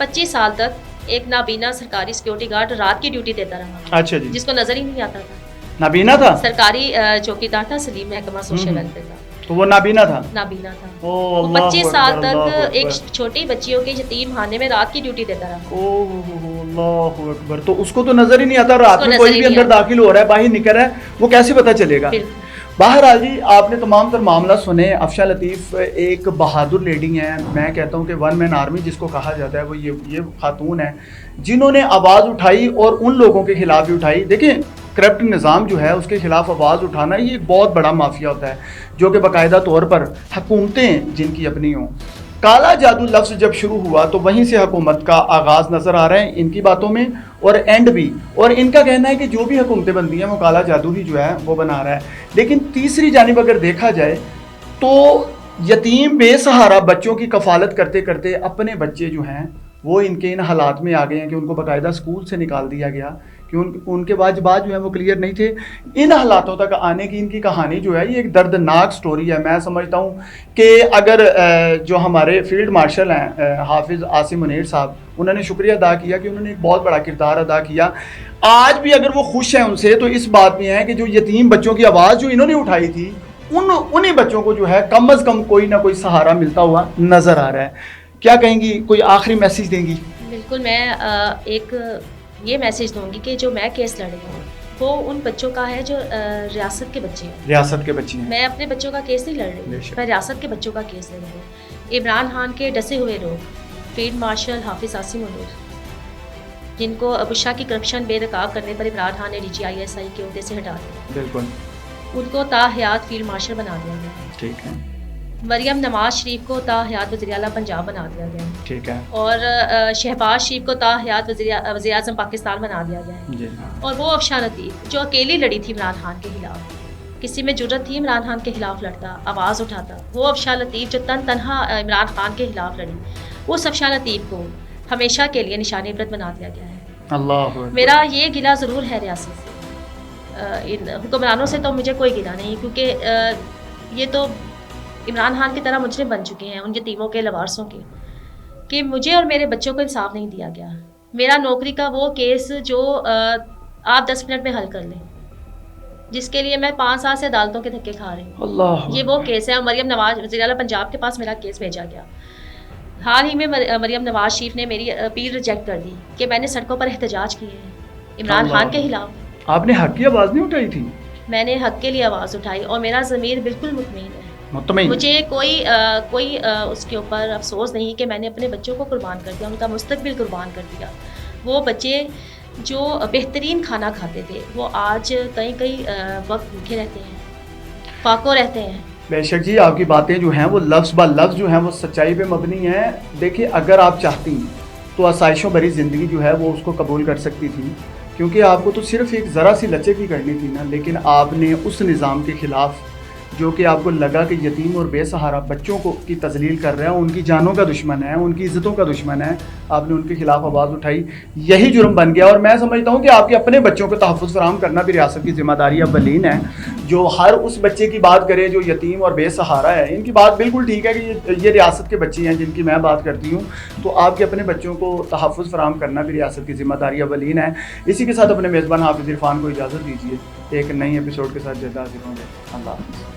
25 साल तक एक नाबीना सरकारी सिक्योरिटी गार्ड रात की ड्यूटी देता रहा, अच्छा जी। जिसको नजर ही नहीं आता था। नाबीना था? सरकारी चौकीदार था, सलीम महकमा सोशल वेलफेयर का। तो वो नाबीना था? नाबीना था। ओ वो अल्लाह 25 साल अकबर, अल्लाह तक एक अकबर। छोटी बच्चियों के यतीम खाने में रात की ड्यूटी देता रहा। ओह अल्लाह अकबर। तो उसको तो नजर ही नहीं आता, रात उसको में नजर कोई ही भी नहीं अंदर आता। दाखिल हो रहा है, बाहर निकल रहा है, वो कैसे पता चलेगा? बिल्कुल। बहरहाल जी, आपने तमाम तर मामला सुने। अफशा लतीफ़ एक बहादुर लेडी हैं। मैं कहता हूँ कि वन मैन आर्मी जिसको कहा जाता है, वो ये खातून है जिन्होंने आवाज़ उठाई और उन लोगों के खिलाफ भी उठाई। देखिए, करप्ट निज़ाम जो है उसके खिलाफ आवाज़ उठाना ये एक बहुत बड़ा माफिया होता है, जो कि बाकायदा तौर पर हुकूमतें जिनकी अपनी हों। काला जादू लफ्ज़ जब शुरू हुआ तो वहीं से हुकूमत का आगाज़ नज़र आ रहा है इनकी बातों में, और एंड भी। और इनका कहना है कि जो भी हुकूमतें बनती हैं वो काला जादू ही जो है वो बना रहा है। लेकिन तीसरी जानिब अगर देखा जाए तो यतीम बेसहारा बच्चों की कफालत करते करते अपने बच्चे जो हैं वो इनके इन हालात में आ गए हैं कि उनको बाकायदा स्कूल से निकाल दिया गया, कि उनके वाजिबात जो है वो क्लियर नहीं थे। इन हालातों तक आने की इनकी कहानी जो है ये एक दर्दनाक स्टोरी है। मैं समझता हूँ कि अगर जो हमारे फील्ड मार्शल हैं हाफिज़ आसिम मुनीर साहब, उन्होंने शुक्रिया अदा किया कि उन्होंने एक बहुत बड़ा किरदार अदा किया। आज भी अगर वो खुश हैं उनसे तो इस बात में है कि जो यतीम बच्चों की आवाज़ जो इन्होंने उठाई थी, उन्हीं बच्चों को जो है कम अज़ कम कोई ना कोई सहारा मिलता हुआ नज़र आ रहा है। क्या कहेंगी, कोई आखिरी मैसेज देंगी? बिल्कुल, मैं एक ये मैसेज दूंगी कि जो मैं केस लड़ रही हूँ वो उन बच्चों का है जो रियासत के बच्चे हैं। रियासत के बच्चे हैं। मैं अपने बच्चों का केस नहीं लड़ रही हूँ, मैं रियासत के बच्चों का केस लड़ रही हूँ। इमरान खान के डसे हुए लोग, फील्ड मार्शल हाफिज़ आसिम मुनीर, जिनको अबुशा की करप्शन बेनकाब करने पर इमरान खान ने DGISI के ओहदे से हटा दिया, बिल्कुल, उनको ताहयात फील्ड मार्शल बना दिया गया। ठीक है, मरियम नवाज शरीफ को ताहयात वज़ीर आला पंजाब बना दिया गया, ठीक है, और शहबाज शरीफ को ताहयात वज़ीर आज़म पाकिस्तान बना दिया गया है। जी। और वो अफशा लतीफ़ जो अकेली लड़ी थी इमरान खान के खिलाफ, किसी में जुर्रत थी इमरान खान के खिलाफ लड़ता, आवाज़ उठाता, वो अफशा लतीफ़ जो तनहा इमरान खान के खिलाफ लड़ी, उस अफशा लतीफ़ को हमेशा के लिए निशाने इबरत बना दिया गया है। अल्लाह। मेरा ये गिला ज़रूर है रियासत से, इन हुक्मरानों से तो मुझे कोई गिला नहीं, क्योंकि ये तो इमरान खान की तरह मुजरिम बन चुके हैं, उन यतीमों के लवारसों के, कि मुझे और मेरे बच्चों को इंसाफ नहीं दिया गया। मेरा नौकरी का वो केस जो आप 10 मिनट में हल कर लें, जिसके लिए मैं 5 साल से अदालतों के धक्के खा रही हूँ, अल्लाह। ये वो केस है। और मरियम नवाज वज़ीर आला पंजाब के पास मेरा केस भेजा गया। हाल ही में मरियम नवाज शरीफ ने मेरी अपील रिजेक्ट कर दी कि मैंने सड़कों पर एहतजाज किए हैं इमरान खान के खिलाफ। आपने हक की आवाज़ नहीं उठाई थी? मैंने हक के लिए आवाज़ उठाई और मेरा ज़मीर बिल्कुल मुतमईन है। मुतमईन? मुझे कोई उसके ऊपर अफसोस नहीं कि मैंने अपने बच्चों को कुर्बान कर दिया, उनका मुस्तकबिल कुर्बान कर दिया। वो बच्चे जो बेहतरीन खाना खाते थे वो आज कई वक्त भूखे रहते हैं, फाको रहते हैं। बेशक जी, आपकी बातें जो हैं वो लफ्ज़ ब लफ्ज़ जो हैं वो सच्चाई पे मबनी हैं। देखिए, अगर आप चाहती तो आसाइशों भरी ज़िंदगी जो है वो उसको कबूल कर सकती थी, क्योंकि आपको तो सिर्फ एक ज़रा सी लचक ही करनी थी ना। लेकिन आपने उस निज़ाम के ख़िलाफ़, जो कि आपको लगा कि यतीम और बेसहारा बच्चों को की तजलील कर रहा है, उनकी जानों का दुश्मन है, उनकी इज़्ज़तों का दुश्मन है, आपने उनके खिलाफ आवाज़ उठाई, यही जुर्म बन गया। और मैं समझता हूँ कि आपके अपने बच्चों को तहफ़्फ़ुज़ फराहम करना भी रियासत की ज़िम्मेदारी अव्वलीन है। जो हर उस बच्चे की बात करे जो यतीम और बेसहारा है, इनकी बात बिल्कुल ठीक है कि ये रियासत के बच्चे हैं जिनकी मैं बात करती हूँ, तो आपके अपने बच्चों को तहफ़्फ़ुज़ फराहम करना भी रियासत की ज़िम्मेदारी अव्वलीन है। इसी के साथ अपने मेज़बान हाफिज़ इरफान को इजाज़त दीजिए। एक नई एपिसोड के साथ जल्द हाज़िर होंगे। अल्लाह हाफ़िज़।